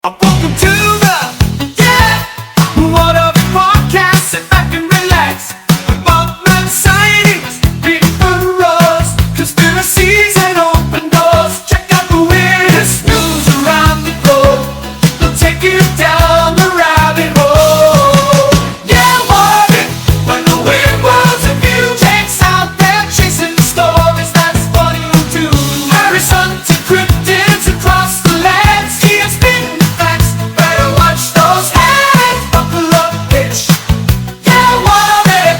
Welcome to the What Up podcast. Sit back and relax. Above sightings, people roars, conspiracies and open doors. Check out the weirdest news around the globe. We'll take you down the rabbit hole. Yeah, what if when the weird world's of view takes out there chasing stories that's funny too. Harrison to cryptids across the lands. He has been facts. Better watch those heads. Buckle up, bitch. Yeah, what if?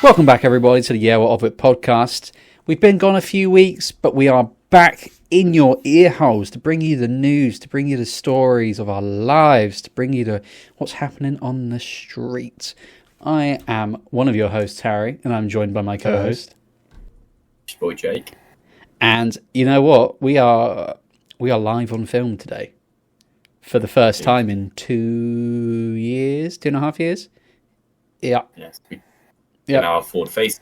Welcome back, everybody, to the Yeah What Of It podcast. We've been gone a few weeks, but we are back in your ear holes to bring you the news, to bring you the stories of our lives, to bring you the what's happening on the streets. I am one of your hosts, Harry, and I'm joined by my co-host. Your boy Jake. And you know what? We are live on film today for the first time in 2.5 years. Yeah. Yes, we Yeah. can now afford face.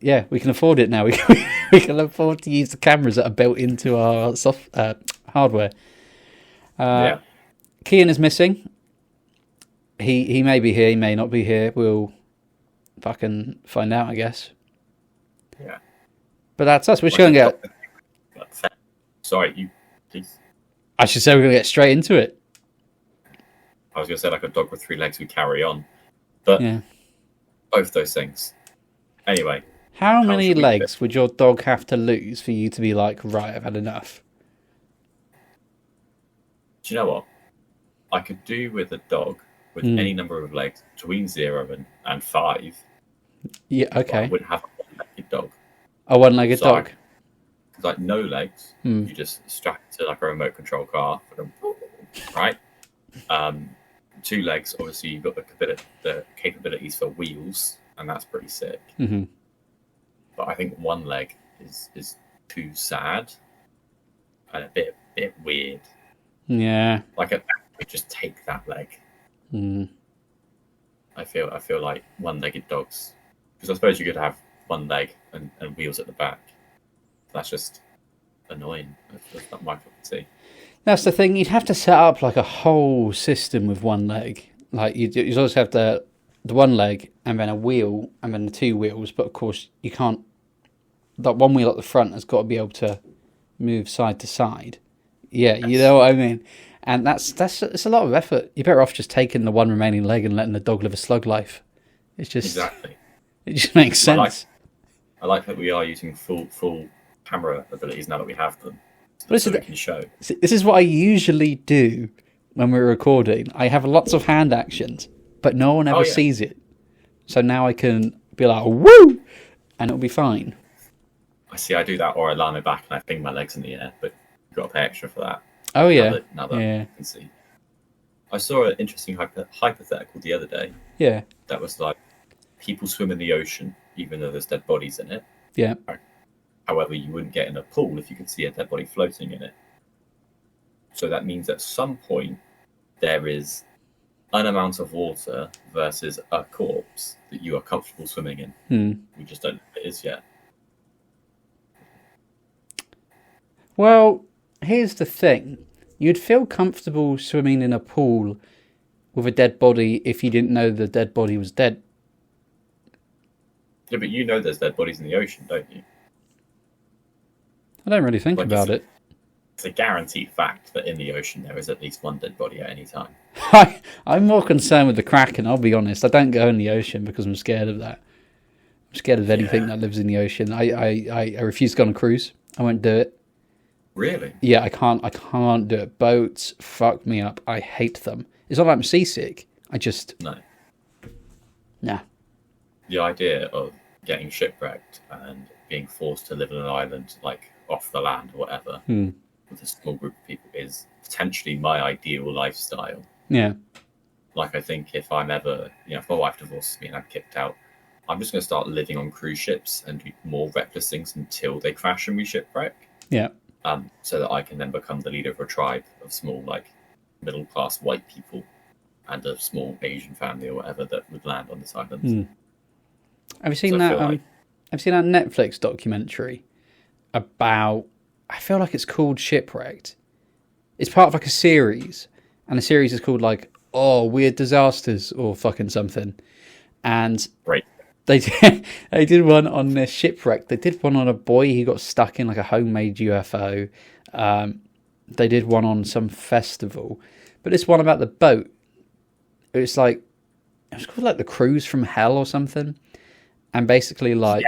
Yeah, we can afford it now. We can afford to use the cameras that are built into our hardware. Yeah. Kian is missing. He may be here, he may not be here. We'll fucking find out, I guess. Yeah. But that's us. We're just going to get... Sorry, you. Please. I should say we're going to get straight into it. I was going to say like a dog with 3 legs we carry on, but Yeah. both those things. Anyway, How many should we legs would your dog have to lose for you to be like, right, I've had enough? do you know what? I could do with a dog with any number of legs between 0 and 5. Yeah, But I okay. wouldn't have a one-legged dog. A one-legged So dog. Because like no legs, you just strap it to like a remote control car, right? 2 legs, obviously you've got the capabilities for wheels, and that's pretty sick. Mhm. But I think 1 leg is too sad and a bit weird. Yeah. Like a would just take that leg. Mm. I feel like 1-legged dogs, because I suppose you could have 1 leg and wheels at the back. That's just annoying. That's not my cup of tea. That's the thing. You'd have to set up like a whole system with 1 leg. Like you'd always have the 1 leg and then a wheel and then the 2 wheels. But of course, you can't. That 1 wheel at the front has got to be able to move side to side. Yeah, you know what I mean. And it's a lot of effort. You're better off just taking the 1 remaining leg and letting the dog live a slug life. It's just Exactly. It just makes sense. I like that we are using full camera abilities now that we have them, But so we can show. This is what I usually do when we're recording. I have lots of hand actions, but no one ever sees it. So now I can be like, woo! And it'll be fine. I see. I do that, or I lie on my back and I fling my legs in the air, but you've got to pay extra for that. Oh, yeah. Now that Yeah. I can see. I saw an interesting hypothetical the other day Yeah. that was like, people swim in the ocean even though there's dead bodies in it. Yeah. However, you wouldn't get in a pool if you could see a dead body floating in it. So that means at some point there is an amount of water versus a corpse that you are comfortable swimming in. We just don't know what it is yet. Well, here's the thing. You'd feel comfortable swimming in a pool with a dead body if you didn't know the dead body was dead. Yeah, but you know there's dead bodies in the ocean, don't you? I don't really think Like about it. It's a guaranteed fact that in the ocean there is at least 1 dead body at any time. I'm more concerned with the Kraken, I'll be honest. I don't go in the ocean because I'm scared of that. I'm scared of anything that lives in the ocean. I refuse to go on a cruise. I won't do it. Really? Yeah, I can't do it. Boats fuck me up. I hate them. It's not like I'm seasick. I just... No. Nah. The idea of getting shipwrecked and being forced to live on an island, like off the land or whatever, with a small group of people is potentially my ideal lifestyle. Yeah. Like, I think if I'm ever, if my wife divorces me and I'm kicked out, I'm just going to start living on cruise ships and do more reckless things until they crash and we shipwreck. Yeah. So that I can then become the leader of a tribe of small, like, middle-class white people and a small Asian family or whatever that would land on this island. Have you seen So I that? feel like- Have you seen that Netflix documentary about? I feel like it's called Shipwrecked. it's part of like a series, and the series is called like Weird Disasters or fucking something. And Right. they did one on a shipwreck. They did one on a boy who got stuck in like a homemade UFO. They did one on some festival, but this one about the boat. It was called like the Cruise from Hell or something, and basically like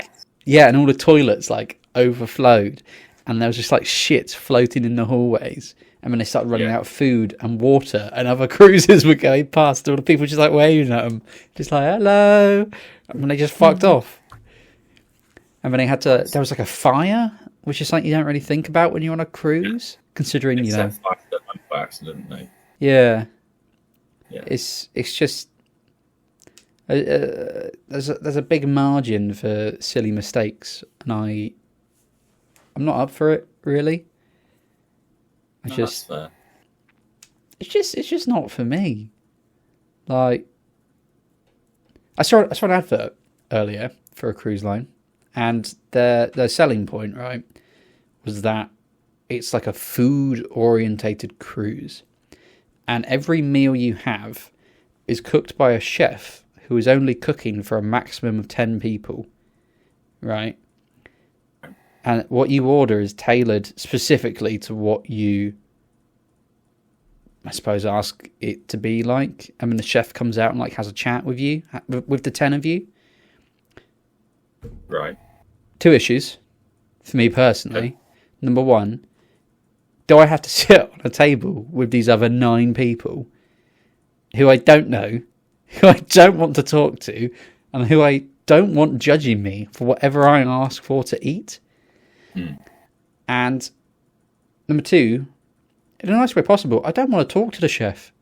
and all the toilets like overflowed, and there was just like shit floating in the hallways. And when they started running out of food and water, and other cruisers were going past, all the people just like waving at them, just like hello, and when they just fucked off. And then there was like a fire, which is something you don't really think about when you're on a cruise, considering Except by accident, no. Yeah. Yeah. It's just there's a big margin for silly mistakes, and I'm not up for it really. That's fair. It's just not for me. Like I saw an advert earlier for a cruise line, and their selling point, right, was that it's like a food orientated cruise, and every meal you have is cooked by a chef who is only cooking for a maximum of 10 people, right? And what you order is tailored specifically to what you, I suppose, ask it to be like. I mean, the chef comes out and like has a chat with you, with the 10 of you. Right. 2 issues for me personally. Okay. Number 1, do I have to sit on a table with these other 9 people who I don't know, who I don't want to talk to, and who I don't want judging me for whatever I ask for to eat? And number 2, in the nicest way possible, I don't want to talk to the chef.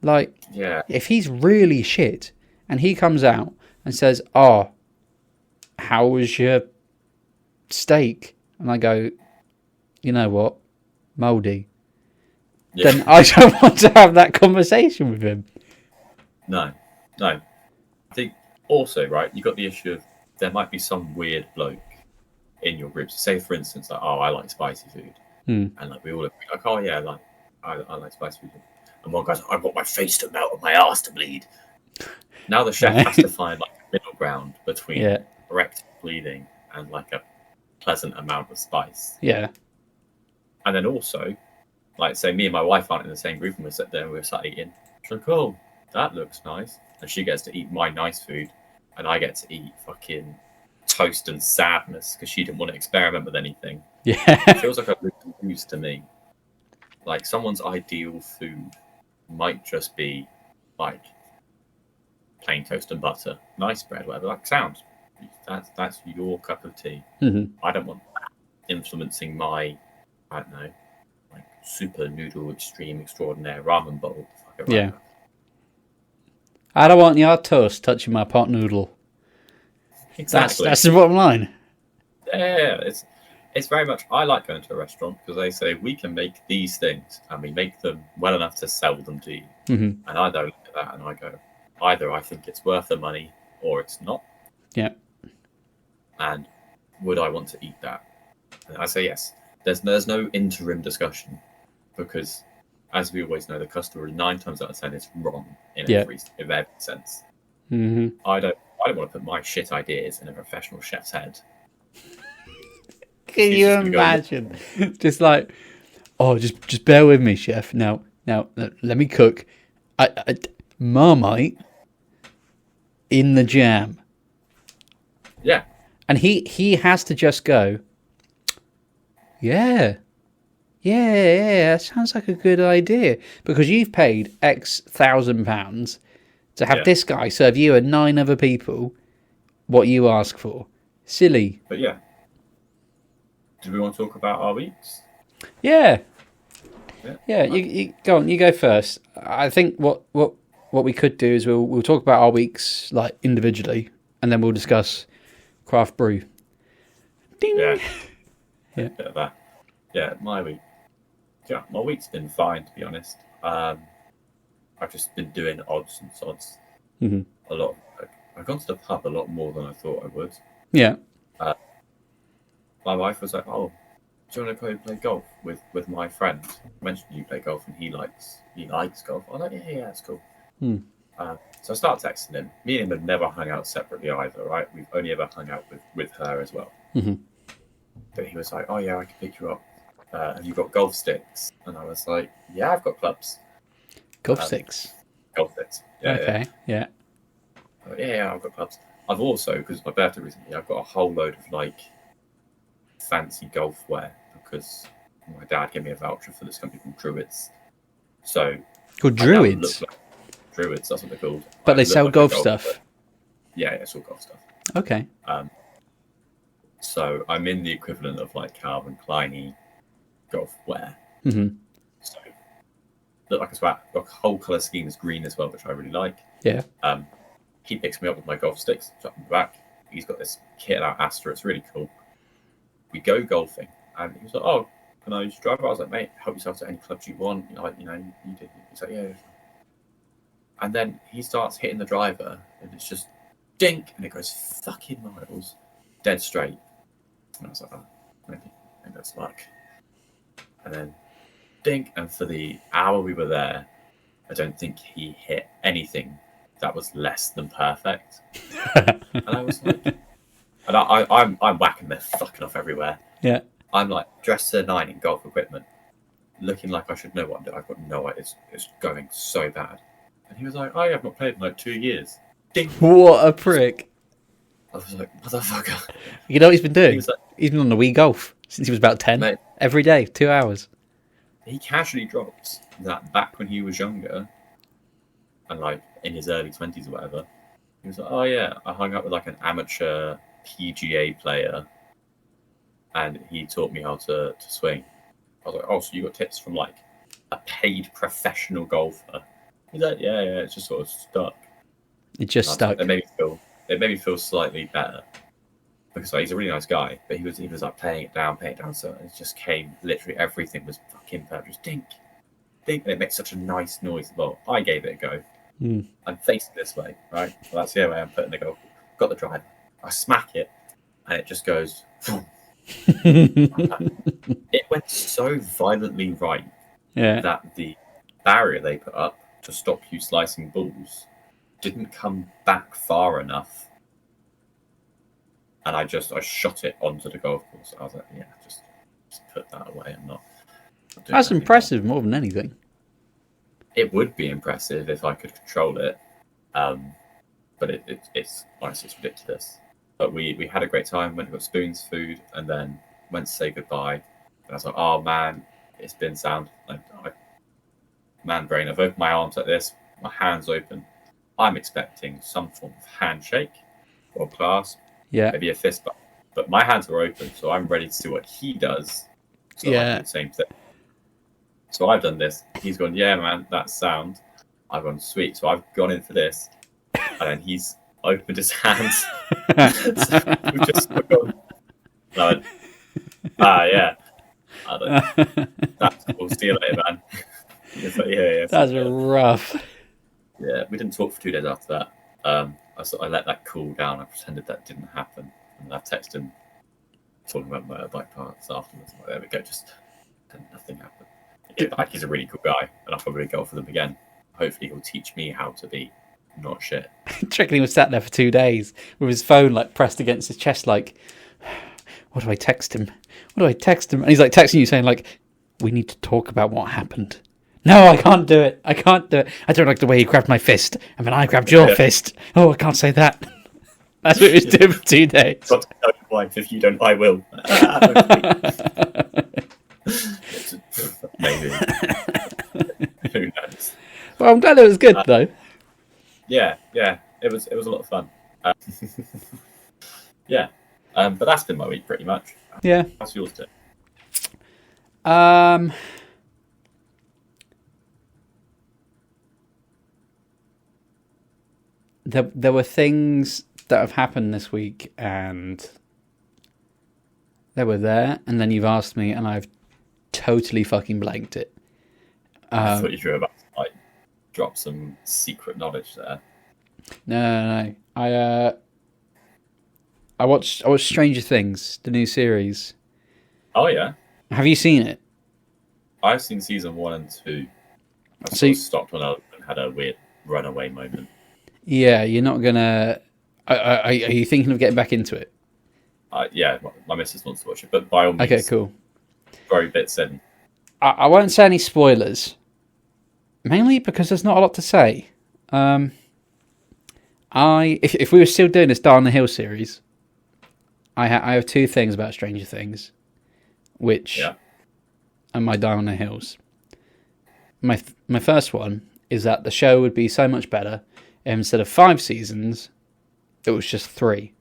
Like, if he's really shit and he comes out and says, "Oh, how was your steak?" and I go, "You know what, mouldy," then I don't want to have that conversation with him. No. I think also, right, you got the issue of there might be some weird bloke in your group. Say, for instance, like, I like spicy food. And like we all agree, like, I like spicy food. And one guy's, I want my face to melt and my ass to bleed. Now the chef has to find like a middle ground between correct bleeding and like a pleasant amount of spice. Yeah. And then also, like, say me and my wife aren't in the same group, and we're sat there and we're sat eating. She's like, "Oh, that looks nice," and she gets to eat my nice food, and I get to eat fucking toast and sadness because she didn't want to experiment with anything. Yeah. It feels like a lose to me. Like, someone's ideal food might just be like plain toast and butter, nice bread, whatever. Like, sounds that's your cup of tea. I don't want that influencing my, I don't know, like super noodle extreme extraordinaire ramen bowl. Yeah. I don't want your toast touching my pot noodle. Exactly. That's the bottom line. Yeah, it's very much. I like going to a restaurant because they say we can make these things and we make them well enough to sell them to you. And I don't look at that and I go, either I think it's worth the money or it's not. Yeah. And would I want to eat that? And I say yes. There's no interim discussion because, as we always know, the customer 9 times out of 10 is wrong in every sense. I don't want to put my shit ideas in a professional chef's head. Can you imagine? Just like, just bear with me, chef. Now, let me cook. Marmite in the jam. Yeah. And he has to just go, yeah, that sounds like a good idea. Because you've paid X £1,000 to have this guy serve you and 9 other people what you ask for. Silly. But yeah. Do we want to talk about our weeks? Yeah. You go on. You go first. I think what we could do is we'll talk about our weeks like individually, and then we'll discuss craft brew. Ding. Yeah. Yeah, my week. Yeah, my week's been fine, to be honest. I've just been doing odds and sods a lot. I've gone to the pub a lot more than I thought I would. Yeah. My wife was like, "Oh, do you want to go play golf with my friend? I mentioned you play golf, and he likes golf. I'm like, yeah, it's cool. So I start texting him. Me and him have never hung out separately either, right? We've only ever hung out with her as well. But he was like, oh yeah, I can pick you up. Have you got golf sticks? And I was like, yeah, I've got clubs. Golf sticks. Golf sticks. Yeah, Okay. Yeah. Yeah, I've got clubs. I've also, because it's my birthday recently, I've got a whole load of like fancy golf wear because my dad gave me a voucher for this company called Druids. So Called I now Druids. look like Druids, that's what they're called. But I they look sell like a golf golfer. stuff. Yeah, it's all golf stuff. Okay. So I'm in the equivalent of like Calvin Klein golf wear. Mm-hmm. So look like a swag. The whole colour scheme is green as well, which I really like. Yeah. He picks me up with my golf sticks, up in the back. He's got this kit out Astra. It's really cool. We go golfing, and he was like, "Oh, can I use your driver?" I was like, "Mate, help yourself to any clubs you want. You do." He's like, "Yeah." And then he starts hitting the driver, and it's just dink, and it goes fucking miles, dead straight. And I was like, "Oh, maybe that's luck." And then dink, and for the hour we were there, I don't think he hit anything that was less than perfect. And I was like, and I'm whacking the fucking off everywhere. Yeah. I'm like dressed to the nine in golf equipment, looking like I should know what I'm doing. I've got no idea. It's going so bad. And he was like, "Oh yeah, I've not played in like 2 years." Ding. What a prick. I was like, "Motherfucker." You know what he's been doing? He was like, He's been on the Wii Golf since he was about 10. Mate. Every day, 2 hours. he casually drops that back when he was younger and like in his early 20s or whatever. He was like, "Oh yeah, I hung out with like an amateur PGA player and he taught me how to swing." I was like, "Oh, so you got tips from like a paid professional golfer?" He's like, yeah, it's just sort of stuck. It just stuck. It made me feel slightly better because like, he's a really nice guy, but he was like playing it down, so it just came literally everything was fucking perfect. Just dink, and it makes such a nice noise. Well, I gave it a go. I'm facing this way, right? Well, that's the way I'm putting the golf. Got the driver. I smack it, and it just goes. It went so violently right that the barrier they put up to stop you slicing balls didn't come back far enough, and I shot it onto the golf course. I was like, yeah, just put that away. I'm not doing That's that impressive anymore. more than anything. It would be impressive if I could control it, but it's honestly it's ridiculous. But we had a great time. Went and got spoons, food, and then went to say goodbye. And I was like, "Oh man, it's been sound. Man brain. I've opened my arms like this, my hands open. I'm expecting some form of handshake or clasp, maybe a fist bump. But my hands are open, so I'm ready to see what he does. So I do the same thing. So I've done this. He's gone, yeah, man, that's sound. I've gone, sweet. So I've gone in for this. And then he's opened his hands. So we've just gone. And I went, yeah. I don't, that's cool. See you later, man. He's like, yeah. That's rough. Yeah, we didn't talk for 2 days after that. I let that cool down. I pretended that didn't happen. And I texted him talking about motorbike parts afterwards. Like, there we go. Just nothing happened. He's a really cool guy, and I'll probably go for them again. Hopefully, he'll teach me how to be not shit. Trickling was sat there for 2 days with his phone like pressed against his chest, like, what do I text him? And he's like texting you saying like, we need to talk about what happened. No, I can't do it. I don't like the way you grabbed my fist, and then I grabbed your fist. Oh, I can't say that. That's what he was doing for 2 days. Got to know wife. If you don't, I will. Maybe. Who knows? Well, I'm glad it was good though. Yeah. It was a lot of fun. Yeah. But that's been my week pretty much. Yeah. How's yours too? There were things that have happened this week, and they were there, and then you've asked me, and I've totally fucking blanked it. I thought you were about to like drop some secret knowledge there. No. I watched Stranger Things, the new series. Oh yeah. Have you seen it? I've seen season 1 and 2. I So sort of stopped when I had a weird runaway moment. yeah, you're not gonna. Are you thinking of getting back into it? Yeah, my missus wants to watch it, but by all means, Okay, cool. throw bits in. I won't say any spoilers, mainly because there's not a lot to say. If we were still doing this Down the Hill series, I have two things about Stranger Things, which are my Die on the Hills. My first one is that the show would be so much better if instead of 5 seasons, it was just 3.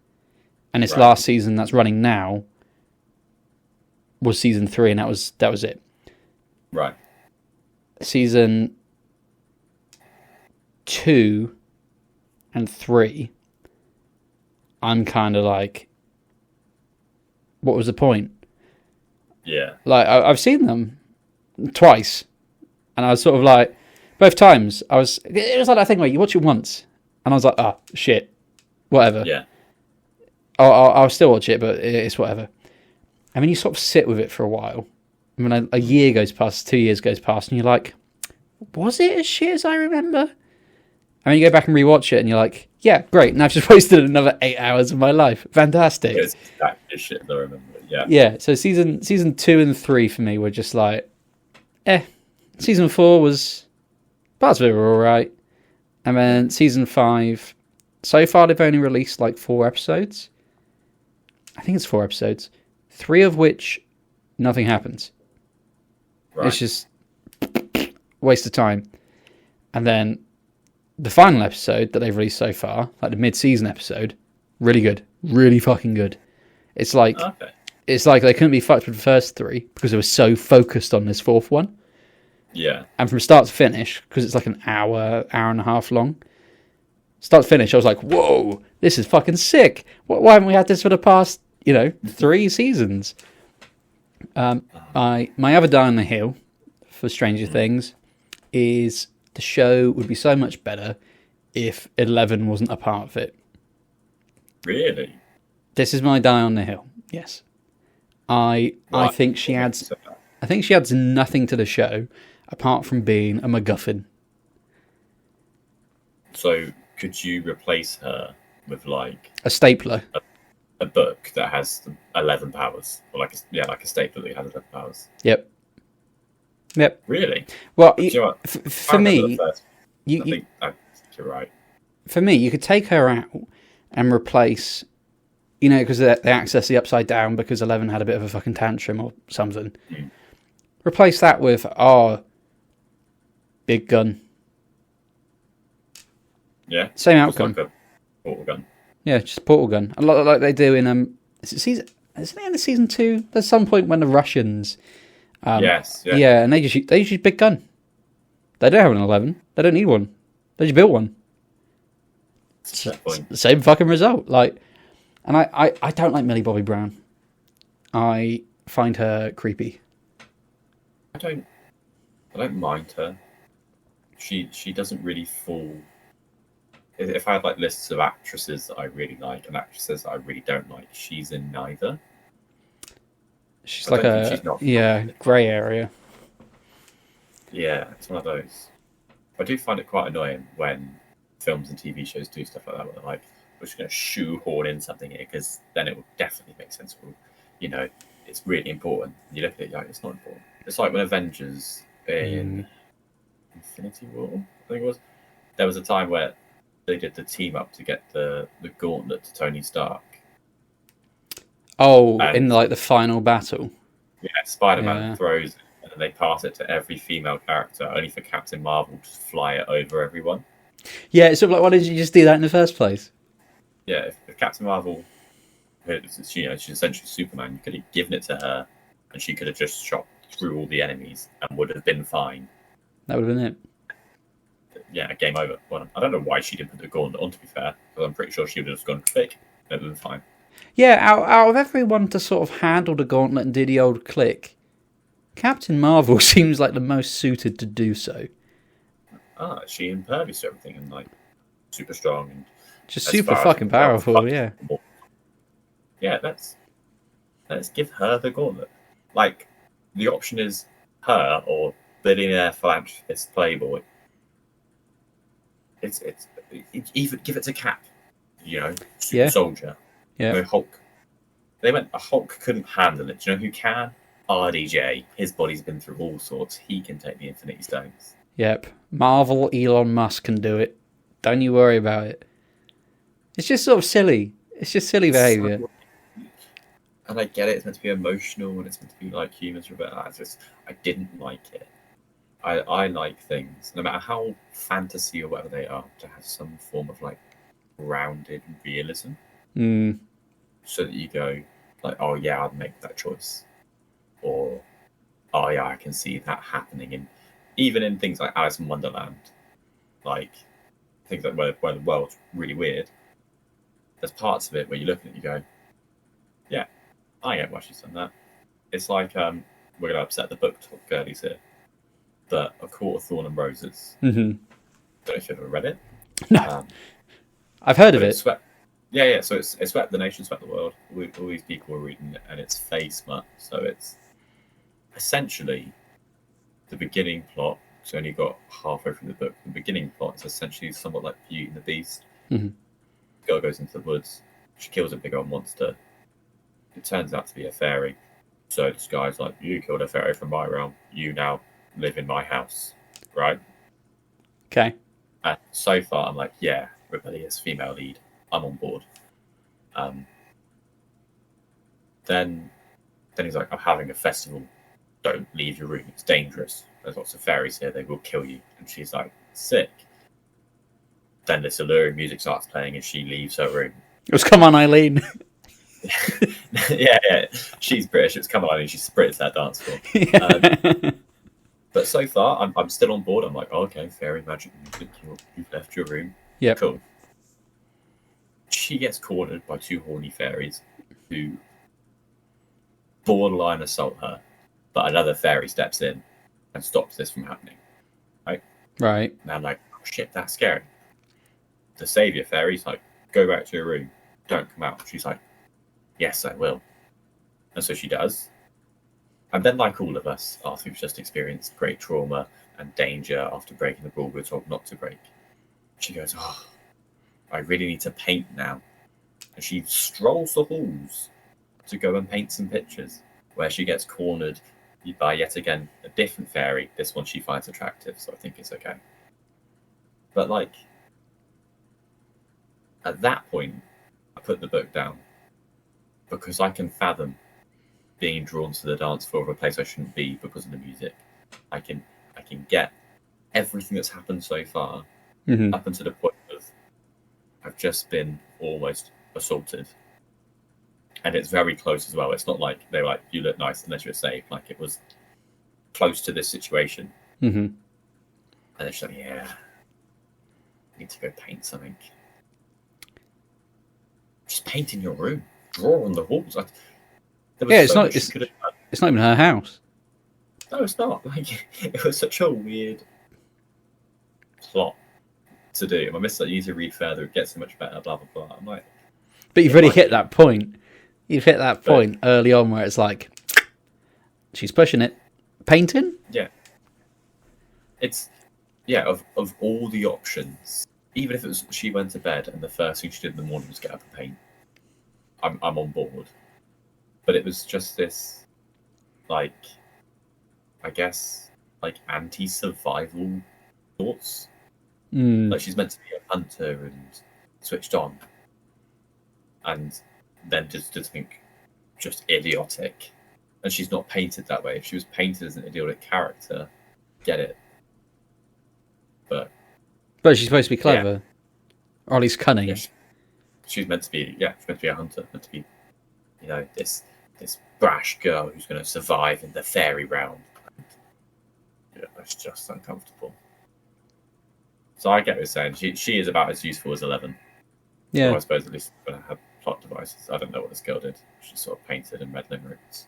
And its last season that's running now was season 3, and that was it. Right. Season 2 and 3, I'm kind of like, what was the point? Yeah. Like, I've seen them twice, and I was sort of like, both times, it was like that thing where you watch it once, and I was like, oh, shit, whatever. Yeah. I'll still watch it, but it's whatever. I mean, you sort of sit with it for a while. I mean, a year goes past, 2 years goes past, and you're like, was it as shit as I remember? I mean, you go back and rewatch it, and you're like, yeah, great, and I've just wasted another 8 hours of my life. Fantastic. It's exactly shit as I remember. Yeah. Yeah, so season 2 and 3 for me were just like, Season 4 was, parts of it were alright. And then season 5, so far they've only released like 4 episodes. I think it's 4 episodes. 3 of which nothing happens. Right. It's just waste of time. And then the final episode that they've released so far, like the mid-season episode, really good. Really fucking good. It's like It's like they couldn't be fucked with the first 3 because they were so focused on this 4th one. Yeah. And from start to finish, because it's like an hour and a half long, start to finish, I was like, whoa, this is fucking sick. Why haven't we had this for the past, 3 seasons? My other Die on the Hill for Stranger Things is the show would be so much better if 11 wasn't a part of it. Really? This is my Die on the Hill. Yes. I think she adds nothing to the show apart from being a MacGuffin. So could you replace her with like A stapler. a book that has 11 powers, or like a stapler that has 11 powers? Yep. Really? Well, Do you know what? for me, I you, think you're right. for me, you could take her out and replace, because they access the Upside Down because 11 had a bit of a fucking tantrum or something. Replace that with, big gun. Yeah. Same Just outcome. like a portal gun. Yeah, just a portal gun. A lot like they do in, isn't it the end of season 2? There's some point when the Russians... Yes. Yeah. Yeah, and they just use big gun. They don't have an 11. They don't need one. They just built one. That's a fair point. Same fucking result. And I don't like Millie Bobby Brown. I find her creepy. I don't mind her. She doesn't really fall. If I had like lists of actresses that I really like and actresses that I really don't like, she's in neither. She's I like don't think she's not grey area. Yeah, it's one of those. I do find it quite annoying when films and TV shows do stuff like that, where they're like, we're just going to shoehorn in something here because then it will definitely make sense. It's really important. You look at it, it's not important. It's like when Avengers in Infinity War, I think it was. There was a time where they did the team up to get the gauntlet to Tony Stark. Oh, in the final battle. Yeah, Spider-Man throws it, and then they pass it to every female character, only for Captain Marvel to fly it over everyone. Yeah, it's sort of like, why didn't you just do that in the first place? Yeah, if Captain Marvel, she's essentially Superman, you could have given it to her, and she could have just shot through all the enemies and would have been fine. That would have been it. Yeah, game over. Well, I don't know why she didn't put the gauntlet on, to be fair, because I'm pretty sure she would have just gone click. It would have been fine. Yeah, out of everyone to sort of handle the gauntlet and do the old click, Captain Marvel seems like the most suited to do so. She impervious to everything and like super strong and just super fucking powerful. Yeah. Yeah, let's give her the gauntlet. Like, the option is her or billionaire philanthropist playboy. It's even give it to Cap, super soldier, Yeah. Hulk. They went, a Hulk couldn't handle it. Do you know who can? RDJ. His body's been through all sorts. He can take the Infinity Stones. Yep. Marvel Elon Musk can do it. Don't you worry about it. It's just sort of silly. It's just silly behaviour. And I get it. It's meant to be emotional and it's meant to be like humans. But I didn't like it. I like things, no matter how fantasy or whatever they are, to have some form of like grounded realism. So that you go like, oh yeah, I'd make that choice, or oh yeah, I can see that happening. And even in things like Alice in Wonderland, like things like where the world's really weird, there's parts of it where you look at it and you go, yeah, I get why she's done that. It's like we're going to upset the book talk girlies here, but A Court of Thorn and Roses. Mm-hmm. Don't know if you've ever read it. No, I've heard of it. Yeah. So it swept the nation, swept the world. All these people were reading it, and it's face smut. So it's essentially the beginning plot. So only got halfway through the book. The beginning plot is essentially somewhat like Beauty and the Beast. Mm-hmm. The girl goes into the woods. She kills a big old monster. It turns out to be a fairy. So this guy's like, you killed a fairy from my realm. You now live in my house, right? Okay. And so far, I'm like, yeah, rebellious female lead. I'm on board. Then he's like, I'm having a festival. Don't leave your room. It's dangerous. There's lots of fairies here. They will kill you. And she's like, sick. Then this alluring music starts playing and she leaves her room. It was Come On, Eileen. yeah. She's British. It's Come On, and she sprints that dance floor. But so far, I'm still on board. I'm like, oh, okay, fairy magic music. You've left your room. Yeah. Cool. She gets cornered by two horny fairies who borderline assault her, but another fairy steps in and stops this from happening. Right. And I'm like, oh, shit, that's scary. The savior fairy's like, go back to your room. Don't come out. She's like, yes, I will. And so she does. And then, like all of us, Arthur's just experienced great trauma and danger after breaking the rule we're told not to break. She goes, oh, I really need to paint now. And she strolls the halls to go and paint some pictures, where she gets cornered by yet again a different fairy. This one she finds attractive, so I think it's okay. But like, at that point, I put the book down because I can fathom being drawn to the dance floor of a place I shouldn't be because of the music. I can get everything that's happened so far up until the point of I've just been almost assaulted. And it's very close as well. It's not like they were like, you look nice unless you're safe. Like, it was close to this situation. Mm-hmm. And then she's like, yeah, I need to go paint something. Just paint in your room. Draw on the walls. It's not even her house. No, it's not. Like, it was such a weird plot to do. My miss like, you need to read further. It gets so much better. Blah blah blah. I'm like, but you've already hit that point. You've hit that point early on where it's like, she's pushing it. Painting? Yeah. It's of all the options, even if it was she went to bed and the first thing she did in the morning was get up and paint, I'm on board. But it was just this, like, I guess, like anti-survival thoughts. Like, she's meant to be a hunter and switched on, and then just to think just idiotic. And she's not painted that way. If she was painted as an idiotic character, get it. But she's supposed to be clever, or at least cunning. Yeah, she's meant to be. Yeah, she's meant to be a hunter. Meant to be, this brash girl who's going to survive in the fairy realm. Yeah, that's just uncomfortable. So I get what you're saying. She is about as useful as 11. Yeah. So I suppose at least going to have plot devices. I don't know what this girl did. She sort of painted and read limericks.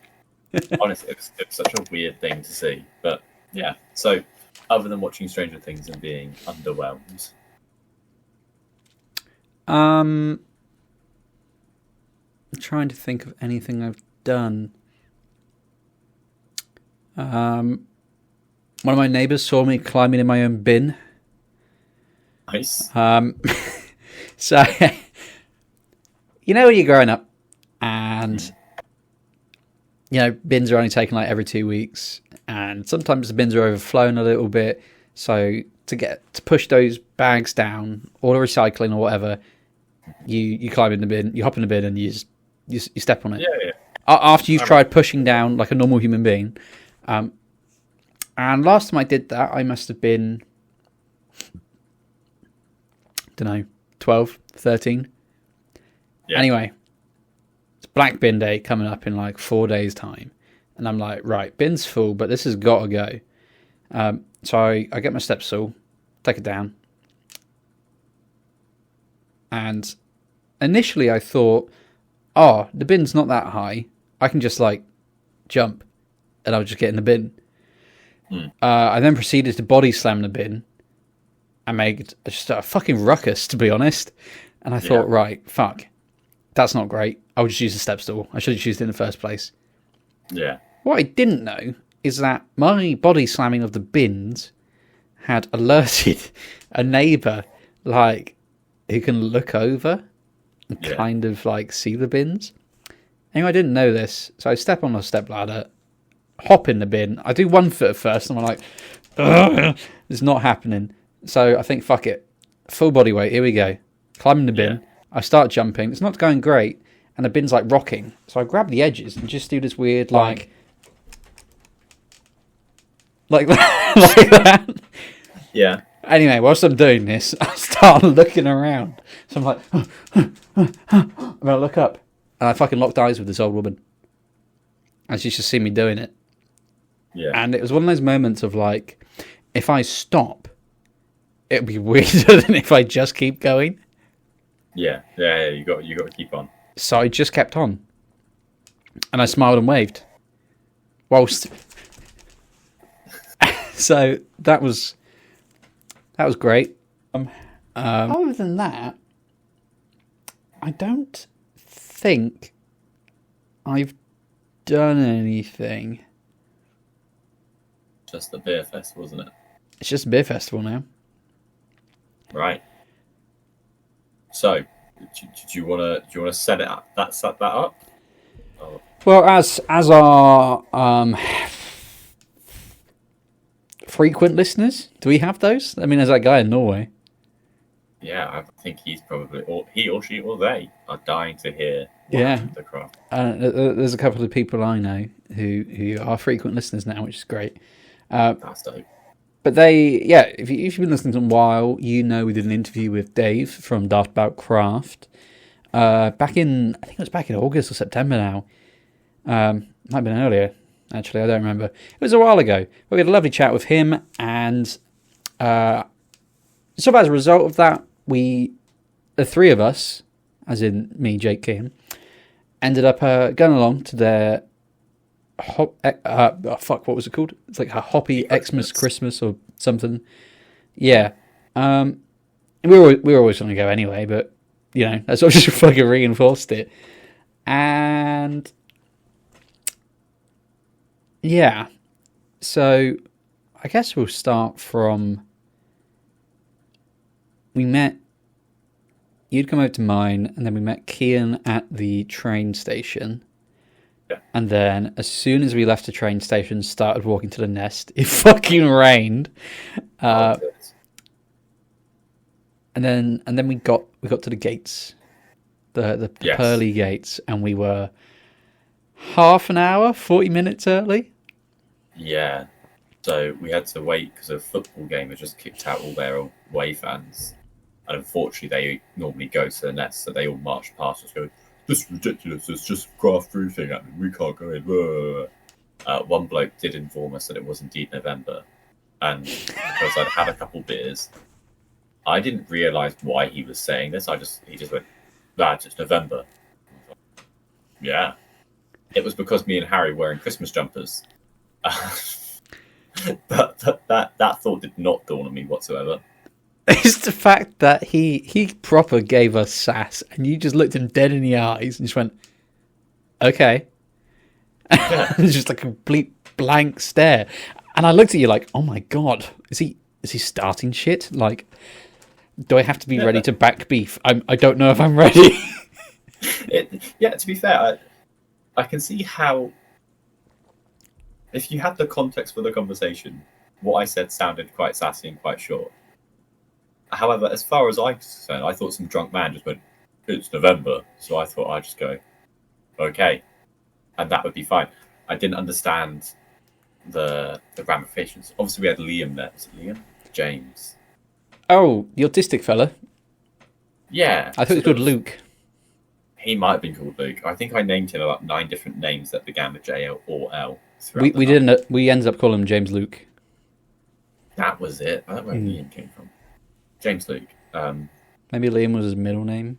Honestly, it was such a weird thing to see. But yeah, so other than watching Stranger Things and being underwhelmed. I'm trying to think of anything I've done. One of my neighbours saw me climbing in my own bin. Nice. So, you know when you're growing up and, you know, bins are only taken like every 2 weeks and sometimes the bins are overflowing a little bit. So to push those bags down or the recycling or whatever, you climb in the bin, you hop in the bin and you step on it. Yeah. After you've tried pushing down like a normal human being. And last time I did that, I must have been, don't know, 12, 13. Yeah. Anyway, it's Black Bin Day coming up in like 4 days' time. And I'm like, right, bin's full, but this has got to go. So I get my step stool, take it down. And initially I thought, oh, the bin's not that high. I can just like jump and I'll just get in the bin. I then proceeded to body slam the bin and made just a fucking ruckus, to be honest. And I thought, right, fuck, that's not great. I'll just use the step stool. I should have used it in the first place. Yeah. What I didn't know is that my body slamming of the bins had alerted a neighbour, like, who can look over and kind of like see the bins. Anyway, I didn't know this, so I step on a step ladder, hop in the bin. I do 1 foot first, and I'm like, ugh, it's not happening. So I think, fuck it, full body weight. Here we go. Climb in the bin. Yeah. I start jumping. It's not going great, and the bin's like rocking. So I grab the edges and just do this weird like that, like that. Yeah. Anyway, whilst I'm doing this, I start looking around. So I'm like, I'm gonna look up, and I fucking locked eyes with this old woman, and she's just seen me doing it. Yeah. And it was one of those moments of like, if I stop, it'd be weirder than if I just keep going. Yeah. You got to keep on. So I just kept on, and I smiled and waved, whilst. So that was great. Other than that, I don't think I've done anything. Just the beer festival, isn't it? It's just a beer festival now. Right. So, do you want to set it up? Set that up? Oh. Well, as our frequent listeners, do we have those? I mean, there's that guy in Norway. Yeah, I think he's probably, or he or she or they are dying to hear what happened to the craft. There's a couple of people I know who are frequent listeners now, which is great. That's dope. But if you've been listening to them a while, you know we did an interview with Dave from Daft About Craft back in, I think it was back in August or September now. Might have been earlier, actually, I don't remember. It was a while ago. We had a lovely chat with him, and so as a result of that, the three of us, as in me, jelqing, ended up going along to their what was it called? It's like a Hoppy Xmas Christmas or something. Yeah. We were always going to go anyway, but, you know, that's what just fucking reinforced it. And, yeah. So, I guess we'll start from, you'd come over to mine, and then we met Kian at the train station. And then, as soon as we left the train station, started walking to the nest, it fucking rained. And then we got to the gates, the pearly gates, and we were half an hour, 40 minutes early. Yeah. So we had to wait because a football game had just kicked out all their away fans, and unfortunately, they normally go to the nest, so they all marched past us, going, "This is ridiculous, it's just craft roofing, we can't go in." One bloke did inform us that it was indeed November, and because I'd had a couple beers, I didn't realise why he was saying this. He just went, "Lads, it's November." Yeah. It was because me and Harry were wearing Christmas jumpers. But that thought did not dawn on me whatsoever. It's the fact that he proper gave us sass, and you just looked him dead in the eyes and just went, "Okay." It's just a complete blank stare. And I looked at you like, oh my God, is he starting shit? Like, do I have to be ready to back beef? I don't know if I'm ready. To be fair, I can see how, if you had the context for the conversation, what I said sounded quite sassy and quite short. However, as far as I'm concerned, I thought some drunk man just went, it's November, so I thought I'd just go, okay, and that would be fine. I didn't understand the ramifications. Obviously, we had Liam there. Was it Liam? James. Oh, the autistic fella. Yeah. I thought it was called Luke. He might have been called Luke. I think I named him about 9 different names that began with J or L. We didn't. We ended up calling him James Luke. That was it. I don't know where Liam came from. James Luke. Maybe Liam was his middle name.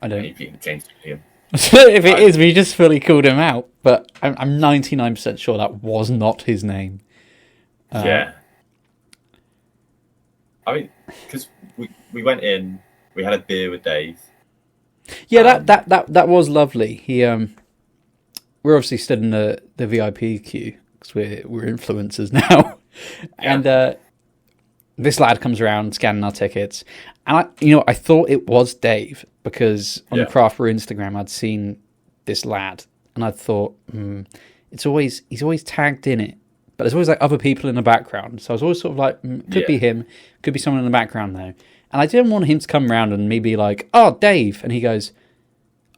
I don't. Maybe James Liam. If it is, we just fully called him out. But I'm 99% sure that was not his name. Yeah. I mean, because we went in, we had a beer with Dave. Yeah, that was lovely. We're obviously stood in the VIP queue because we're influencers now, and this lad comes around scanning our tickets, and I thought it was Dave because on the Craft Brew Instagram I'd seen this lad, and I thought he's always tagged in it, but there's always like other people in the background, so I was always sort of like could be him, could be someone in the background though. And I didn't want him to come around and me be like, oh, Dave. And he goes,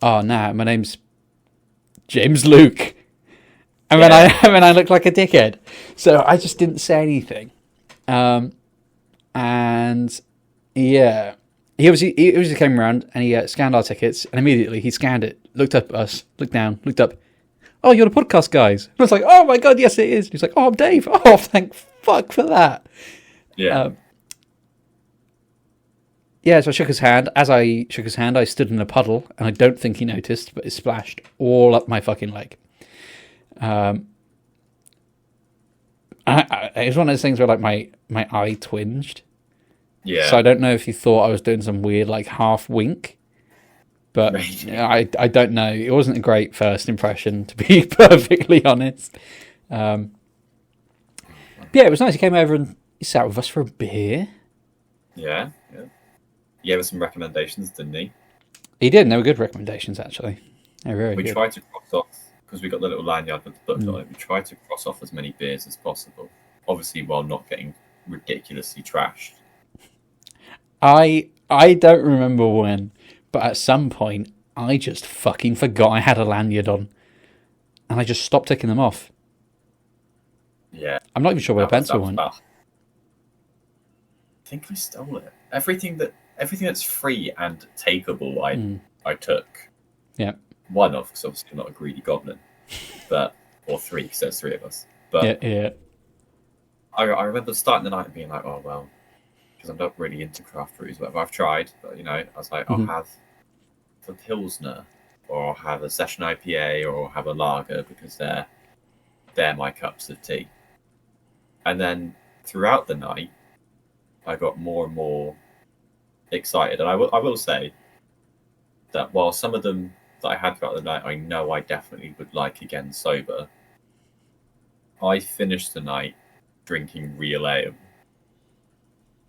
oh, nah, my name's James Luke. And then I looked like a dickhead. So I just didn't say anything. And yeah, he obviously came around and he scanned our tickets. And immediately he scanned it, looked up at us, looked down, looked up. Oh, you're the podcast guys. And I was like, oh my God, yes, it is. And he's like, oh, I'm Dave. Oh, thank fuck for that. Yeah. Yeah, so I shook his hand. As I shook his hand, I stood in a puddle, and I don't think he noticed, but it splashed all up my fucking leg. It was one of those things where like my eye twinged. Yeah. So I don't know if he thought I was doing some weird like half wink, but I don't know. It wasn't a great first impression, to be perfectly honest. Yeah, it was nice. He came over and he sat with us for a beer. Yeah. He gave us some recommendations, didn't he? He did, and they were good recommendations, actually. They were very good. We tried to cross off, because we got the little lanyard with the book on it, we tried to cross off as many beers as possible. Obviously, while not getting ridiculously trashed. I don't remember when, but at some point, I just fucking forgot I had a lanyard on. And I just stopped taking them off. Yeah. I'm not even sure where the pencil went. I think I stole it. Everything that's free and takeable, I took. Yeah. One of, because obviously I'm not a greedy goblin, or 3, because there's 3 of us. But yeah. I remember starting the night and being like, oh well, because I'm not really into craft brews, whatever. I've tried, but I was like, I'll have the Pilsner, or I'll have a session IPA, or I'll have a lager, because they're my cups of tea. And then throughout the night, I got more and more excited, and I will say that while some of them that I had throughout the night, I know I definitely would like again sober, I finished the night drinking real ale,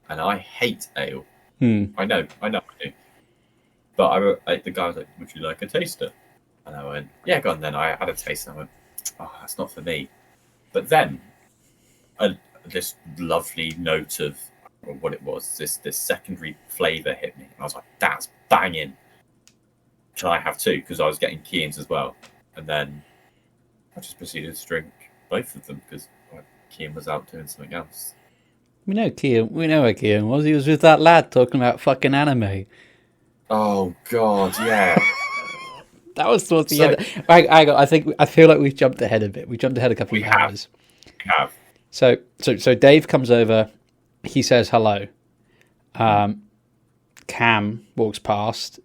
and I hate ale. I know I do. But the guy was like, "Would you like a taster?" And I went, "Yeah, go on." Then I had a taste, and I went, "Oh, that's not for me." But then, this lovely note of what it was, this secondary flavour hit me, and I was like, "That's banging! Can I have 2?" Because I was getting Keans as well, and then I just proceeded to drink both of them because Kean was out doing something else. We know where Kean was. He was with that lad talking about fucking anime. Oh God, yeah. That was towards the end. I feel like we've jumped ahead a bit. We jumped ahead a couple of hours. We have. So Dave comes over. He says hello. Cam walks past,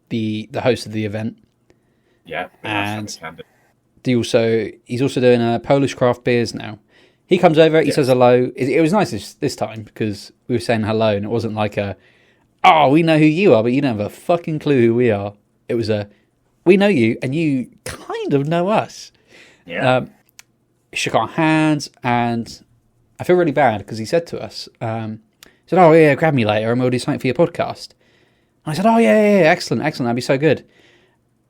the host of the event. Yeah, and he's also doing Polish craft beers now. He comes over. He says hello. It was nice this time because we were saying hello, and it wasn't like we know who you are, but you don't have a fucking clue who we are. It was we know you, and you kind of know us. Yeah. shook our hands, and I feel really bad because he said to us, he said, "Oh yeah, grab me later and we'll do something for your podcast." And I said, "Oh yeah, excellent, that'd be so good."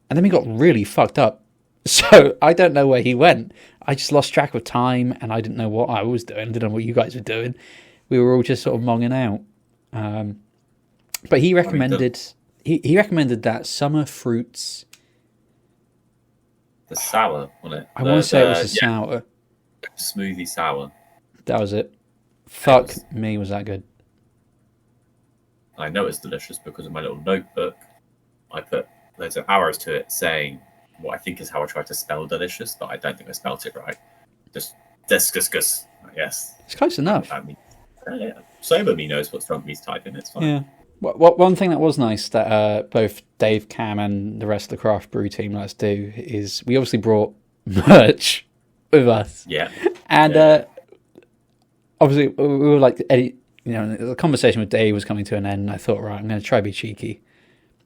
And then we got really fucked up. So I don't know where he went. I just lost track of time, and I didn't know what I was doing. I didn't know what you guys were doing. We were all just sort of monging out. But he recommended he recommended that summer fruits. The sour, wasn't it? I want to say it was the sour. Smoothie sour. That was it. Fuck me, was that good? I know it's delicious because in my little notebook, I put loads of arrows to it saying what I think is how I try to spell delicious, but I don't think I spelt it right. Just discus. Yes. It's close enough. I mean, sober me knows what drunk me's typing. It's fine. Yeah. One thing that was nice that both Dave, Cam, and the rest of the craft brew team let us do is we obviously brought merch with us. Yeah. And obviously we were like, the conversation with Dave was coming to an end, and I thought, right, I'm going to try to be cheeky.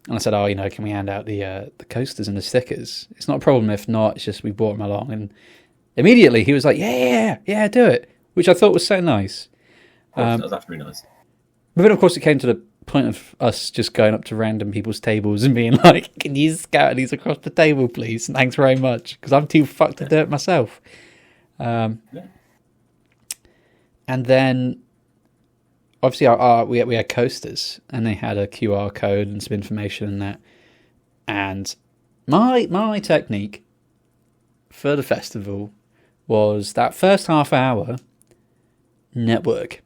And I said, can we hand out the coasters and the stickers? It's not a problem if not. It's just we brought them along, and immediately he was like, yeah, do it, which I thought was so nice. That was actually nice. But then, of course, it came to the point of us just going up to random people's tables and being like, "Can you scatter these across the table, please? Thanks very much," because I'm too fucked to do it myself. And then, obviously, we had coasters, and they had a QR code and some information in that. And my technique for the festival was that first half hour network.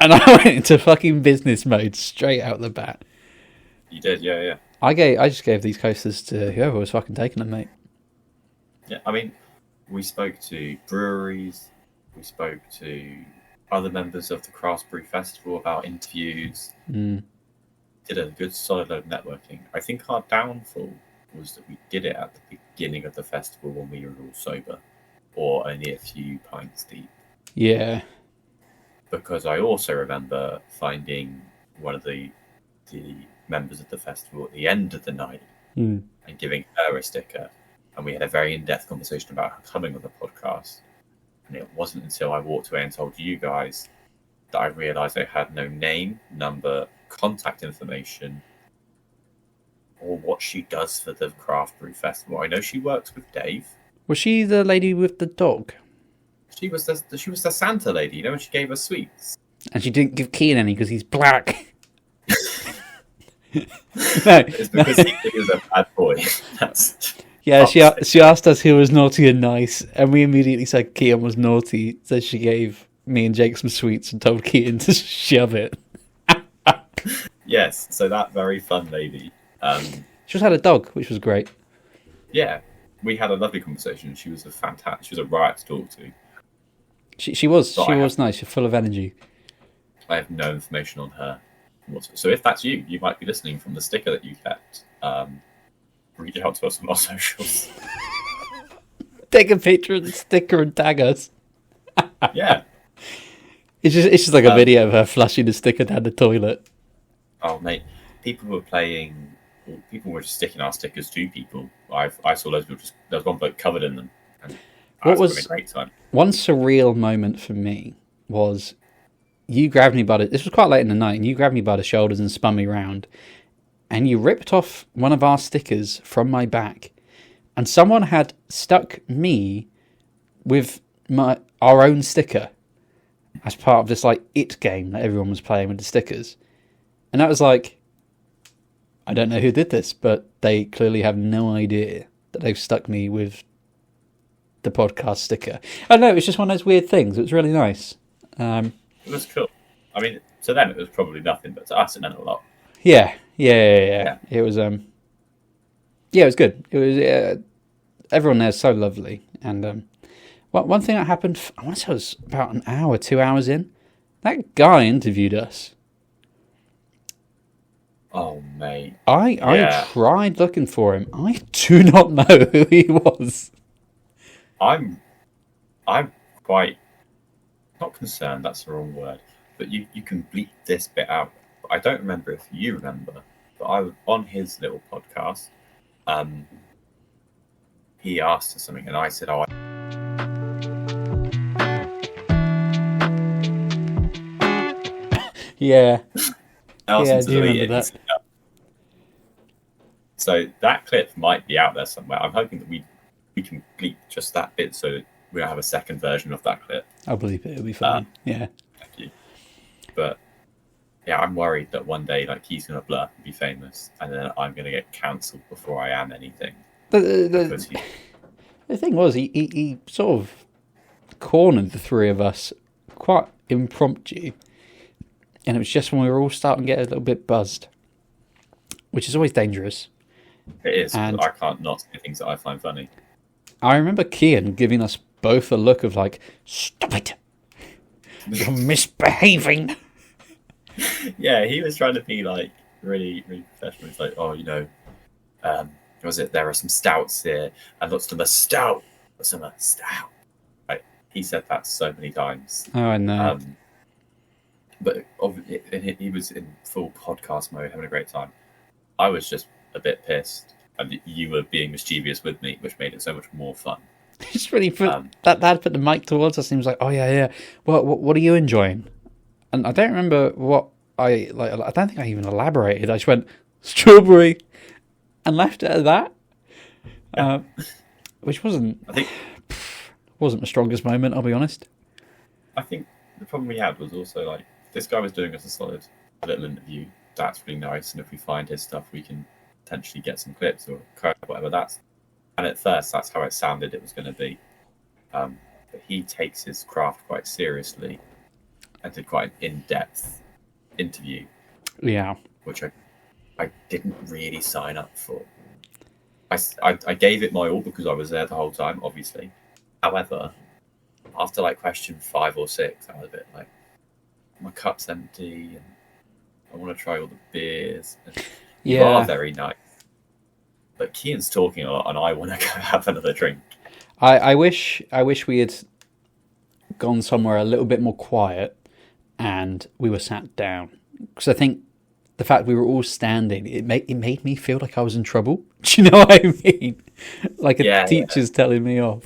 And I went into fucking business mode straight out the bat. You did, yeah. I just gave these coasters to whoever was fucking taking them, mate. Yeah, I mean, we spoke to breweries, we spoke to other members of the Craft Brew Festival about interviews. Did a good solid load of networking. I think our downfall was that we did it at the beginning of the festival when we were all sober, or only a few pints deep. Yeah. Because I also remember finding one of the members of the festival at the end of the night and giving her a sticker. And we had a very in-depth conversation about her coming on the podcast. And it wasn't until I walked away and told you guys that I realised I had no name, number, contact information, or what she does for the Craft Brew Festival. I know she works with Dave. Was she the lady with the dog? She was the Santa lady, when she gave us sweets. And she didn't give Keane any because he's black. It's because he was a bad boy. Yeah, she asked us who was naughty and nice, and we immediately said Keaton was naughty, so she gave me and Jake some sweets and told Keaton to shove it. Yes, so that very fun lady. She also had a dog, which was great. Yeah, we had a lovely conversation. She was a riot to talk to. She was nice. She's full of energy. I have no information on her. So if that's you might be listening from the sticker that you kept. Reach out to us on our socials. Take a picture of the sticker and tag us. Yeah. It's just like a video of her flushing the sticker down the toilet. Oh, mate. People were just sticking our stickers to people. I saw those people there was one bloke covered in them. And What was having a great time. One surreal moment for me was you grabbed me this was quite late in the night, and you grabbed me by the shoulders and spun me round, and you ripped off one of our stickers from my back, and someone had stuck me with our own sticker as part of this it game that everyone was playing with the stickers. And that was like, I don't know who did this, but they clearly have no idea that they've stuck me with the podcast sticker. I don't know, it's just one of those weird things. It was really nice. It was cool. I mean, to them it was probably nothing, but to us it meant a lot. Yeah. It was it was good. It was everyone there's so lovely. And one thing that happened, I want to say it was about an hour, 2 hours in, that guy interviewed us. Oh, mate. I tried looking for him. I do not know who he was. I'm quite not concerned. That's the wrong word. But you can bleep this bit out. I don't remember if you remember, but I was on his little podcast. He asked us something, and I said, Yeah. I asked Yeah, I him to do delete remember it. He that. said no. So that clip might be out there somewhere. I'm hoping that we can bleep just that bit so that we don't have a second version of that clip. I believe it'll be fine. Yeah. Thank you. But yeah, I'm worried that one day like he's gonna blur and be famous, and then I'm gonna get cancelled before I am anything. Because The thing was, he sort of cornered the three of us quite impromptu. And it was just when we were all starting to get a little bit buzzed, which is always dangerous. it is. And I can't not say things that I find funny. I remember Kian giving us both a look of like, "Stop it! You're misbehaving." Yeah, he was trying to be like really, really professional. He's like, oh, was it? There are some stouts here, and lots of them are stout. Lots of them are stout. Like, he said that so many times. Oh, I know. But he was in full podcast mode, having a great time. I was just a bit pissed, and you were being mischievous with me, which made it so much more fun. Just really put that dad put the mic towards us. He was like, "Oh yeah. What are you enjoying?" And I don't remember what I like. I don't think I even elaborated. I just went strawberry, and left it at that. Which wasn't my strongest moment. I'll be honest. I think the problem we had was also like this guy was doing us a solid little interview. That's really nice, and if we find his stuff, we can potentially get some clips or whatever. And at first, that's how it sounded it was going to be. But he takes his craft quite seriously and did quite an in-depth interview. Yeah. Which I didn't really sign up for. I gave it my all because I was there the whole time, obviously. However, after like question 5 or 6, I was a bit like, my cup's empty and I want to try all the beers. And you are very nice. But Kian's talking a lot and I want to go have another drink. I wish we had gone somewhere a little bit more quiet and we were sat down. Because I think the fact we were all standing, it made me feel like I was in trouble. Do you know what I mean? Like a teacher's telling me off.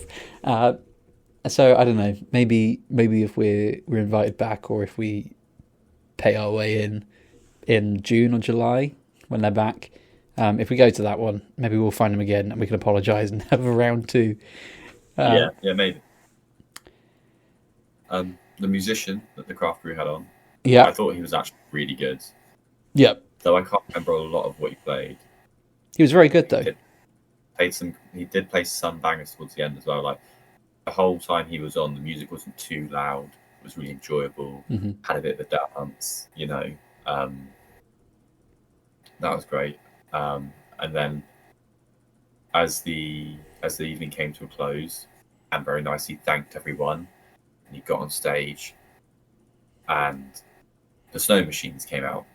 So I don't know. Maybe if we're invited back, or if we pay our way in June or July when they're back. If we go to that one, maybe we'll find them again and we can apologise and have a round 2. Yeah, maybe. The musician that the craft brew had on, I thought he was actually really good. Yep. Though I can't remember a lot of what he played. He was very good though. He did play some bangers towards the end as well. Like the whole time he was on, the music wasn't too loud. It was really enjoyable. Mm-hmm. Had a bit of a dance, that was great. And then as the evening came to a close, and very nicely thanked everyone, and he got on stage, and the snow machines came out.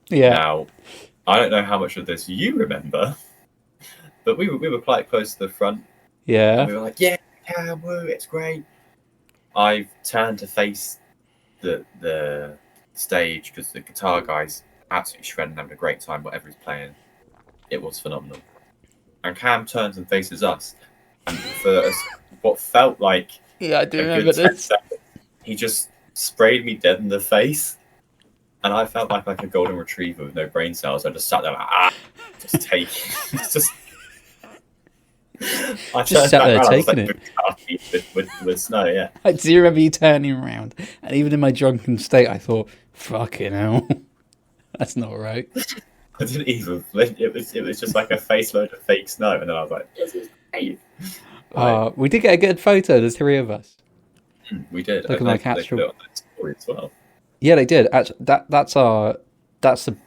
Yeah. Now, I don't know how much of this you remember, but we were quite close to the front. Yeah. And we were like, yeah, woo, it's great. I've turned to face the stage because the guitar guy's absolutely shredding, having a great time, whatever he's playing. It was phenomenal. And Cam turns and faces us, and for what felt like I do remember this. Seconds, he just sprayed me dead in the face, and I felt like a golden retriever with no brain cells. I just sat there like, just take it. I just sat there taking it with snow. Yeah, I do remember you turning around, and even in my drunken state, I thought, "Fucking hell, that's not right." I didn't even flinch. It was just like a face load of fake snow, and then I was like, "This is great." We did get a good photo, the 3 of us. We did. Looking like actual. They put it on that story as well. Yeah, they did. Actually, that's the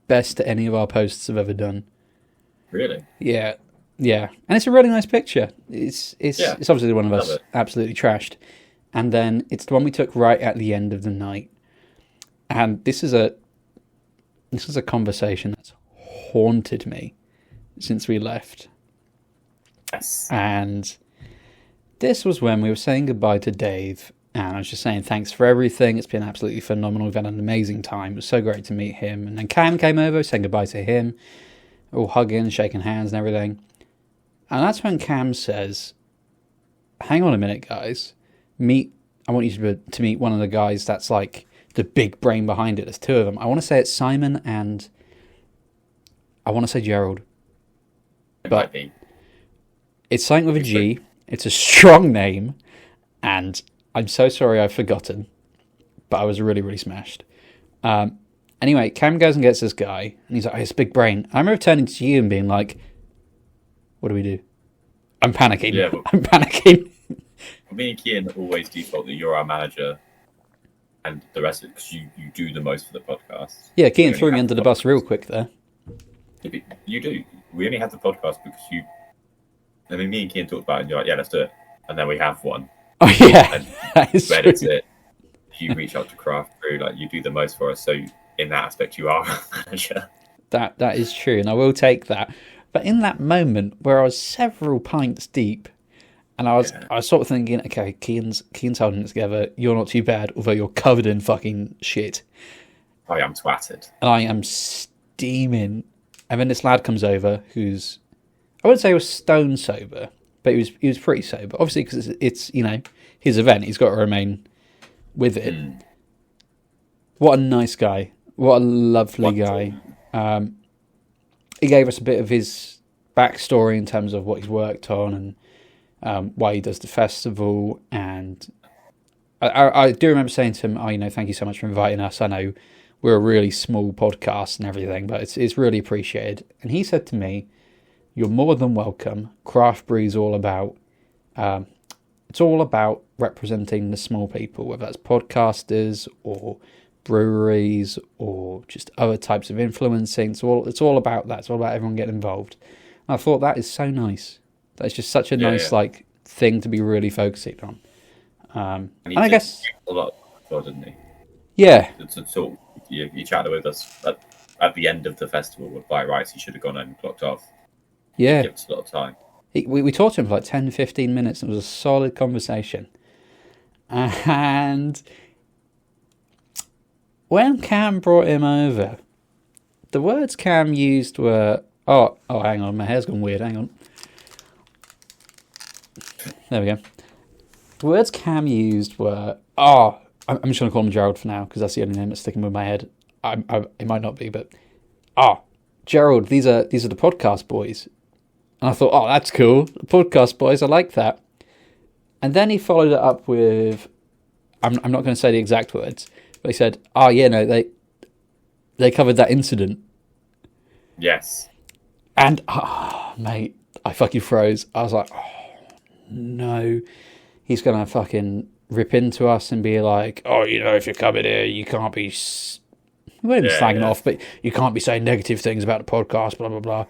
best that any of our posts have ever done. Really? Yeah, and it's a really nice picture. It's obviously the one of us absolutely trashed, and then it's the one we took right at the end of the night. And this is a conversation that's haunted me since we left. Yes. And this was when we were saying goodbye to Dave, and I was just saying thanks for everything. It's been absolutely phenomenal. We've had an amazing time. It was so great to meet him. And then Cam came over, saying goodbye to him, all hugging, shaking hands and everything. And that's when Cam says, hang on a minute, guys. I want you to meet one of the guys that's like the big brain behind it. There's two of them. I want to say it's Simon and I want to say Gerald. It But might be. it's something with a G. It's a strong name, and I'm so sorry I've forgotten, but I was really, really smashed. Anyway, Cam goes and gets this guy, and he's like, oh, it's big brain. I remember turning to you and being like, what do we do? I'm panicking. Yeah, but- I'm panicking. Me and Kian always default that you're our manager, and the rest of it because you do the most for the podcast. Yeah, We Kean only threw me have under the bus real quick there. You do. We only have the podcast because you. I mean, me and Kian talked about it, and you're like, yeah, let's do it. And then we have one. Oh, yeah. And That is you edit true. it. You reach out to Craft Brew, like, you do the most for us. So, in that aspect, you are our manager. That is true, and I will take that. But in that moment where I was several pints deep, and I was sort of thinking, okay, Kean's holding it together. You're not too bad, although you're covered in fucking shit. I am twatted. And I am steaming. And then this lad comes over who's, I wouldn't say he was stone sober, but he was pretty sober. Obviously, because it's you know, his event. He's got to remain with it. What a nice guy. What a lovely guy. He gave us a bit of his backstory in terms of what he's worked on and why he does the festival. And I do remember saying to him, oh, you know, thank you so much for inviting us. I know we're a really small podcast and everything, but it's really appreciated. And he said to me, you're more than welcome. Craft Brew's all about, it's all about representing the small people, whether that's podcasters or breweries or just other types of influencing. It's all about that. It's all about everyone getting involved. And I thought that is so nice. That's just such a nice like thing to be really focusing on. And I guess a lot before, didn't he? Yeah. To talk, you chatted with us at the end of the festival. With by rights, he should have gone home and clocked off. Yeah. Give us a lot of time. We talked to him for like 10, 15 minutes. It was a solid conversation. And when Cam brought him over, the words Cam used were, oh, hang on, my hair's gone weird, hang on. There we go. The words Cam used were, I'm just going to call him Gerald for now, because that's the only name that's sticking with my head. It might not be, but, Gerald, these are the podcast boys. And I thought, that's cool. The podcast boys, I like that. And then he followed it up with, I'm not going to say the exact words, but he said, they covered that incident. Yes. And, mate, I fucking froze. I was like, no. He's going to fucking rip into us and be like, if you're coming here, you can't be... We won't be slagging off, but you can't be saying negative things about the podcast, blah, blah, blah.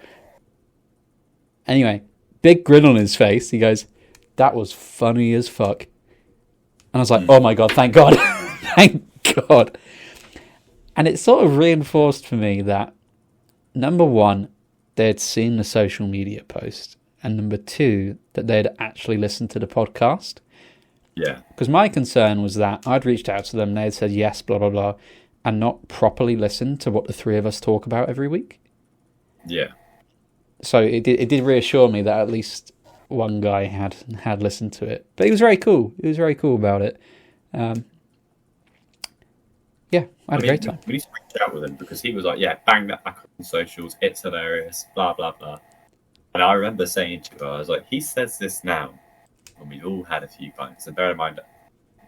Anyway, big grin on his face. He goes, that was funny as fuck. And I was like, oh my God, thank God. Thank God. And it sort of reinforced for me that, number one, they'd seen the social media post. And number two, that they'd actually listened to the podcast. Yeah. Because my concern was that I'd reached out to them, they had said yes, blah, blah, blah, and not properly listened to what the three of us talk about every week. Yeah. So it did reassure me that at least one guy had listened to it. But he was very cool. He was very cool about it. I had a great time. We need to reach out with him because he was like, bang that back on socials. It's hilarious, blah, blah, blah. And I remember saying to her, I was like, he says this now when we've all had a few pints. And bear in mind,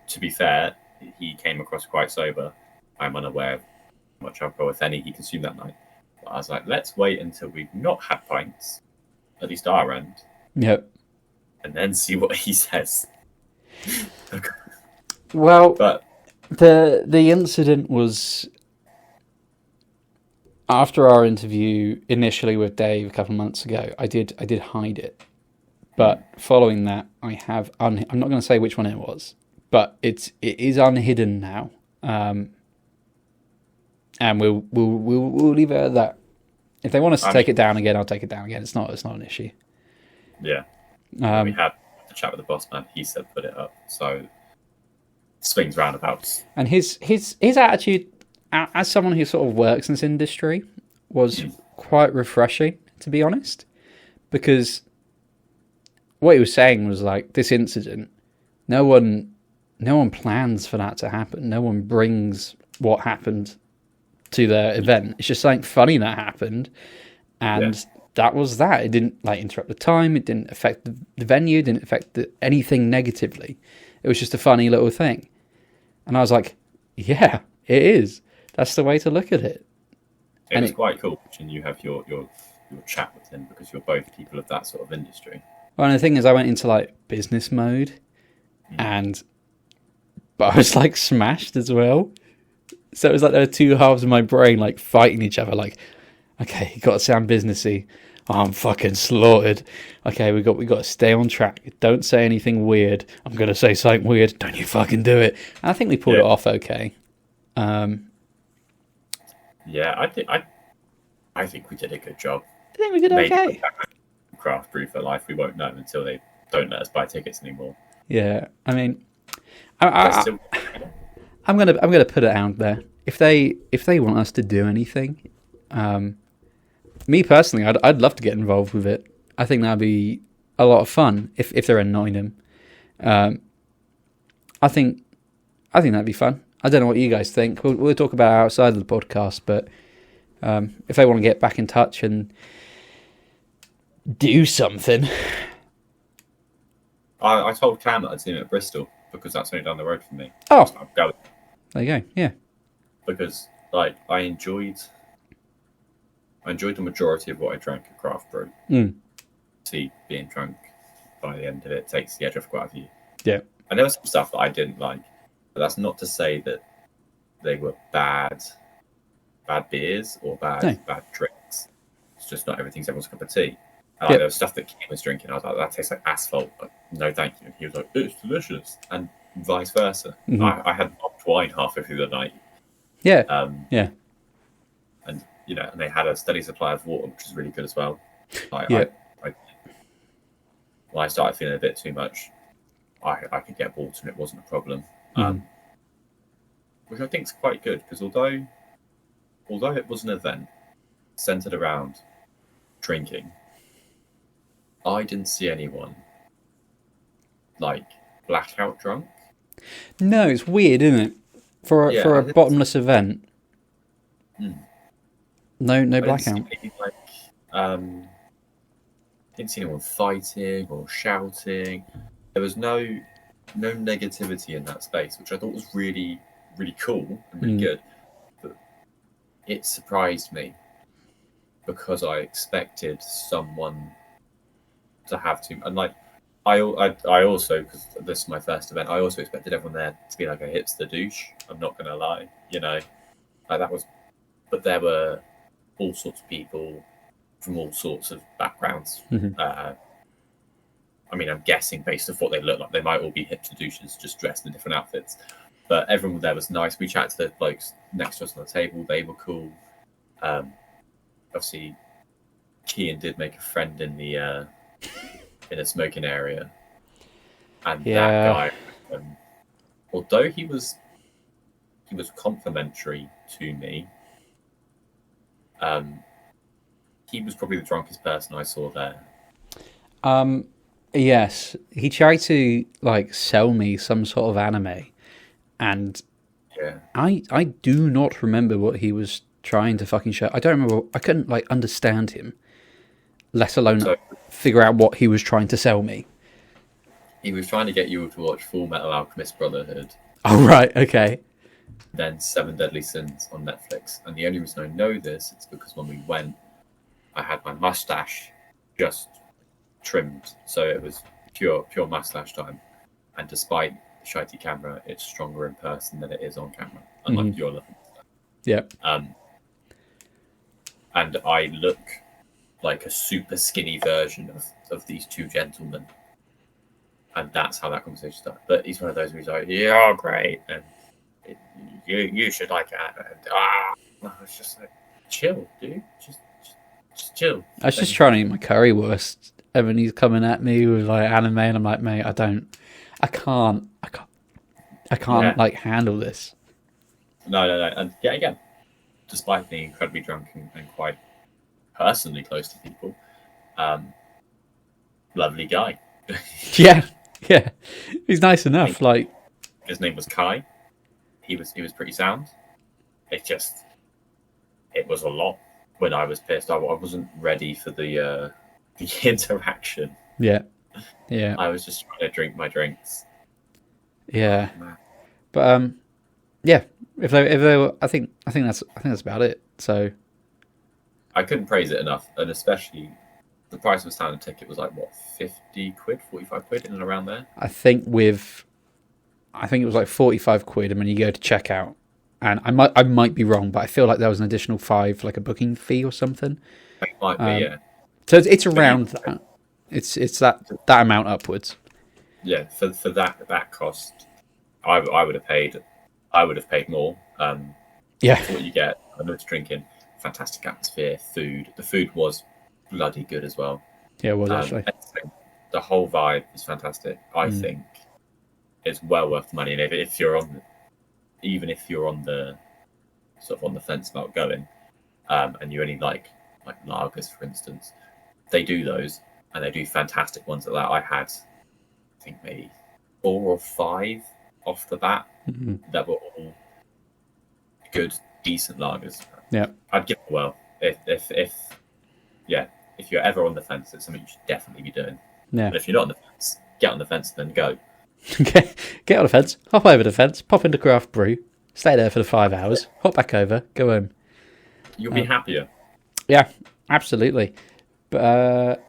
to be fair, he came across quite sober. I'm unaware of how much alcohol, if any, he consumed that night. But I was like, let's wait until we've not had pints, at least our end. Yep. And then see what he says. Well, but the incident was after our interview initially with Dave a couple of months ago. I did hide it, but following that, I have. I'm not going to say which one it was, but it is unhidden now, and we'll leave it at that. If they want us to take it down again, I'll take it down again. It's not an issue. Yeah. We had the chat with the boss man. He said put it up. So swings roundabouts. And his attitude, as someone who sort of works in this industry, was quite refreshing, to be honest. Because what he was saying was like, this incident, no one plans for that to happen. No one brings what happened to their event. It's just something funny that happened, and that was that. It didn't like interrupt the time. It didn't affect the venue. It didn't affect anything negatively. It was just a funny little thing, and I was like, yeah, it is. That's the way to look at it. It was quite cool watching you have your chat with him, because you're both people of that sort of industry. Well, and the thing is, I went into like business mode, but I was like smashed as well. So it was like there were two halves of my brain like fighting each other. Like, okay, you got to sound businessy. Oh, I'm fucking slaughtered. Okay, we got to stay on track. Don't say anything weird. I'm gonna say something weird. Don't you fucking do it. And I think we pulled it off okay. Yeah, I think we did a good job. I think we did okay. Craft Brew for Life, we won't know until they don't let us buy tickets anymore. Yeah, I mean, I'm gonna put it out there. If they want us to do anything, me personally, I'd love to get involved with it. I think that'd be a lot of fun if they're annoying him. I think that'd be fun. I don't know what you guys think. We'll talk about it outside of the podcast, but if they want to get back in touch and do something. I told Cam that I'd seen him at Bristol, because that's only down the road from me. Oh, I'm going. There you go. Yeah, because like I enjoyed the majority of what I drank at Craft Brew. See, being drunk by the end of it takes the edge off quite a few. Yeah, and there was some stuff that I didn't like, but that's not to say that they were bad beers or bad drinks. It's just not everything's everyone's cup of tea. And there was stuff that Kim was drinking. I was like, that tastes like asphalt. Like, no, thank you. And he was like, it's delicious, and vice versa. I had popped wine halfway through the night. Yeah. And and they had a steady supply of water, which is really good as well. When I started feeling a bit too much, I could get water and it wasn't a problem. Which I think is quite good, because although it was an event centered around drinking, I didn't see anyone like blackout drunk. No, it's weird, isn't it? For a bottomless event. No blackout. Didn't see anyone fighting or shouting. There was no negativity in that space, which I thought was really, really cool and really good. But it surprised me, because I expected someone to have to, and like I also, because this is my first event, I also expected everyone there to be like a hipster douche. I'm not gonna lie, like that was, but there were all sorts of people from all sorts of backgrounds. I mean, I'm guessing based on what they look like, they might all be hipster douches just dressed in different outfits. But everyone there was nice. We chatted to the blokes next to us on the table. They were cool. Obviously, Kean did make a friend in the smoking area, and that guy, although he was complimentary to me, he was probably the drunkest person I saw there. Yes, he tried to like sell me some sort of anime, and I do not remember what he was trying to fucking show. I don't remember. I couldn't like understand him, let alone figure out what he was trying to sell me. He was trying to get you to watch Full Metal Alchemist Brotherhood. Oh right, okay. Then Seven Deadly Sins on Netflix, and the only reason I know this is because when we went, I had my mustache just trimmed, so it was pure mustache time. And despite the shitey camera, it's stronger in person than it is on camera, unlike your looking. Yeah. And I look like a super skinny version of these two gentlemen, and that's how that conversation started. But he's one of those who's like, "Yeah, great," and you should like it. And I was just like, chill, dude, just chill. I was just trying to eat my currywurst, and then he's coming at me with like anime, and I'm like, mate, I can't like handle this. No, and again, despite being incredibly drunk and quite personally close to people, lovely guy. yeah, he's nice enough. Like, his name was Kai. He was pretty sound. it was a lot when I was pissed. I wasn't ready for the interaction. Yeah. I was just trying to drink my drinks. Yeah. Oh, man. But yeah. If they were, I think that's about it. So I couldn't praise it enough, and especially the price of a standard ticket was like what, 50 quid, 45 quid, in and around there. I think it was like 45 quid, and when you go to checkout, and I might be wrong, but I feel like there was an additional 5, like a booking fee or something. It might be, yeah. So it's around that. It's that amount upwards. Yeah, for that cost, I would have paid. I would have paid more. Yeah. For what you get, I know it's drinking, fantastic atmosphere, food. The food was bloody good as well. Yeah, it was actually. The whole vibe is fantastic. I think it's well worth the money. And if you're on, even if you're on the sort of on the fence about going, and you only like lagers, for instance, they do those, and they do fantastic ones at that. I had, I think, maybe 4 or 5 off the bat that were all good, decent lagers. Yeah, I'd give it a whirl. If you're ever on the fence, it's something you should definitely be doing. Yeah. But if you're not on the fence, get on the fence, then go. Get on the fence, hop over the fence, pop into Craft Brew, stay there for the 5 hours, hop back over, go home. You'll be happier. Yeah, absolutely. But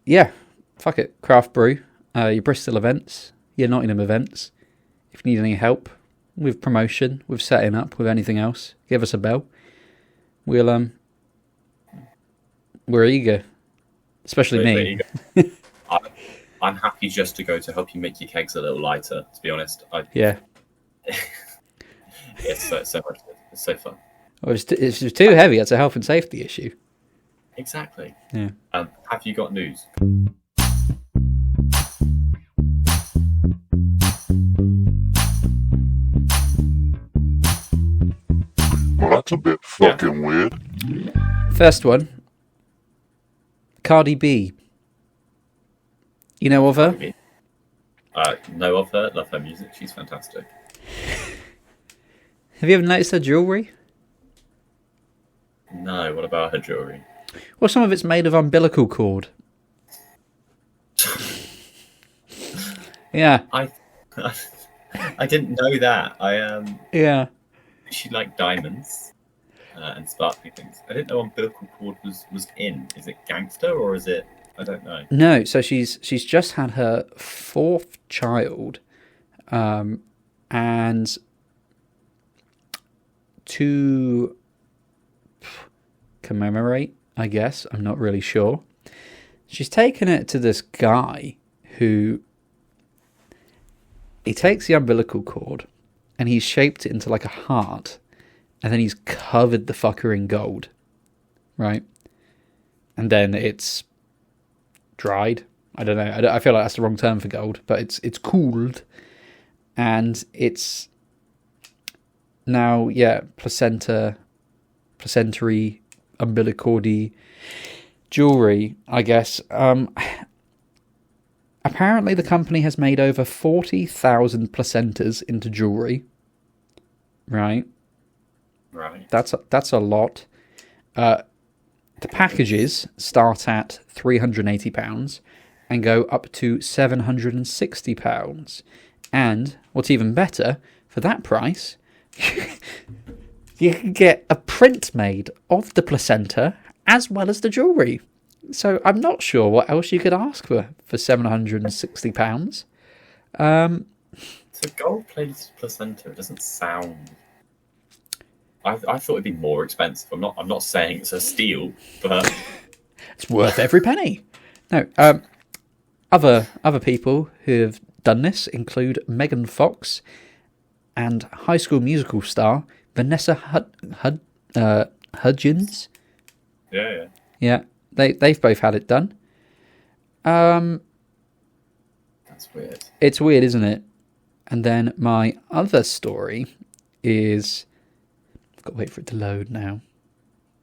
yeah, fuck it, Craft Brew, your Bristol events, your Nottingham events. If you need any help with promotion, with setting up, with anything else, give us a bell. We're eager, especially me. I'm happy just to go to help you make your kegs a little lighter. To be honest, Yeah. It's so much. It's so fun. Well, it's just too heavy. It's a health and safety issue. Exactly. Yeah. Have you got news? Well, that's a bit fucking weird. First one, Cardi B. You know of her? Know of her. Love her music. She's fantastic. Have you ever noticed her jewellery? No. What about her jewellery? Well, some of it's made of umbilical cord. Yeah. I didn't know that. Yeah. She liked diamonds and sparkly things. I didn't know umbilical cord was in. Is it gangster or is it? I don't know. No, so she's just had her 4th child, and to commemorate, I guess, I'm not really sure, she's taken it to this guy who, he takes the umbilical cord and he's shaped it into like a heart, and then he's covered the fucker in gold, right? And then it's dried. I don't know. I feel like that's the wrong term for gold, but it's cooled, and it's now placentary, umbilical-y jewelry, I guess. Apparently, the company has made over 40,000 placentas into jewelry. Right. That's a lot. The packages start at £380 and go up to £760. And what's even better, for that price, you can get a print made of the placenta as well as the jewellery. So I'm not sure what else you could ask for £760. So gold-plated placenta, it doesn't sound. I thought it'd be more expensive. I'm not saying it's a steal, but it's worth every penny. No, other people who have done this include Megan Fox and High School Musical star Vanessa Hudgens. Yeah. They've both had it done. That's weird. It's weird, isn't it? And then my other story is, I've got to wait for it to load now.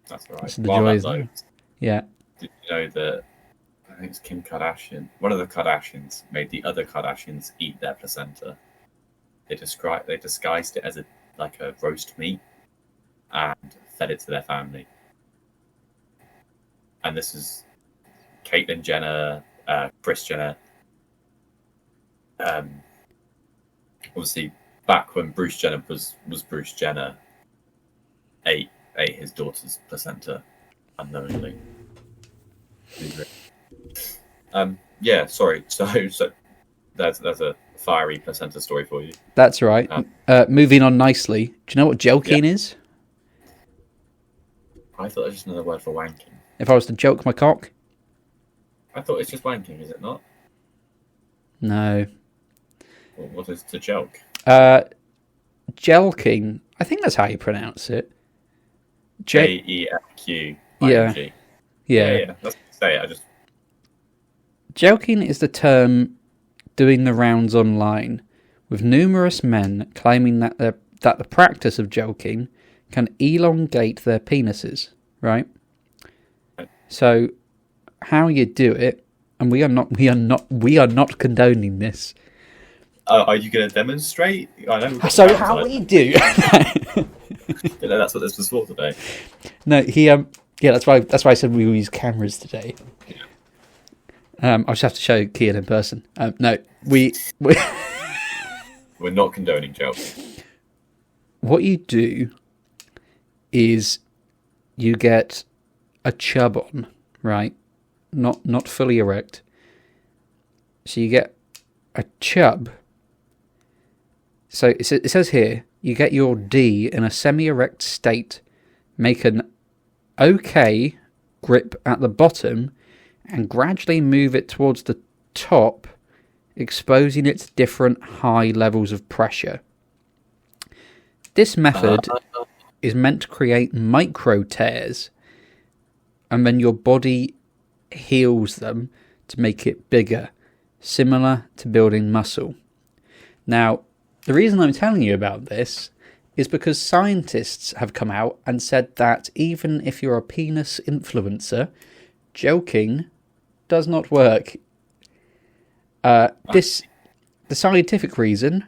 That's all right. This is the joy, isn't it? Yeah. Did you know that? I think it's Kim Kardashian. One of the Kardashians made the other Kardashians eat their placenta. They disguised it as a roast meat. and fed it to their family. And this is Caitlyn Jenner, Kris Jenner. Obviously, back when Bruce Jenner was Bruce Jenner, ate his daughter's placenta unknowingly. Yeah, sorry. So there's a fiery placenta story for you. That's right. Moving on nicely. Do you know what jelqing is? I thought it was just another word for wanking. If I was to joke my cock? I thought it's just wanking, is it not? No. Well, what is to jelq? Jelqing. I think that's how you pronounce it. Jelq. Yeah. Yeah. Let's say it. I just. Jelqing is the term doing the rounds online, with numerous men claiming that the practice of jelqing can elongate their penises, right? So, how you do it, and we are not condoning this. Are you going to demonstrate? I know. So how we do? That's what this was for today. No, yeah, that's why I said we will use cameras today. I'll just have to show Kian in person. No, we're not condoning jelq. What you do is you get a chub on, right? Not fully erect. So you get a chub. So it says here, you get your D in a semi-erect state, make an OK grip at the bottom, and gradually move it towards the top, exposing it to different high levels of pressure. This method is meant to create micro tears, and then your body heals them to make it bigger, similar to building muscle. Now, the reason I'm telling you about this is because scientists have come out and said that even if you're a penis influencer, jelqing does not work. The scientific reason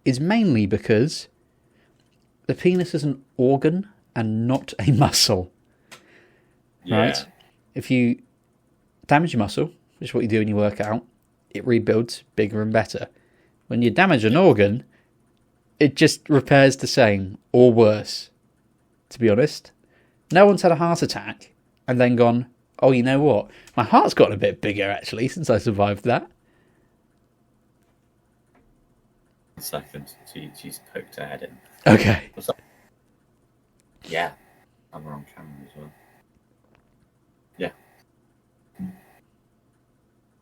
is mainly because the penis is an organ and not a muscle. Yeah. Right? If you damage your muscle, which is what you do when you work out, it rebuilds bigger and better. When you damage an organ, it just repairs the same, or worse, to be honest. No one's had a heart attack and then gone, oh, you know what? My heart's gotten a bit bigger, actually, since I survived that. Second, she's poked her head in. Okay. What's up? Yeah. I'm on camera as well. Yeah.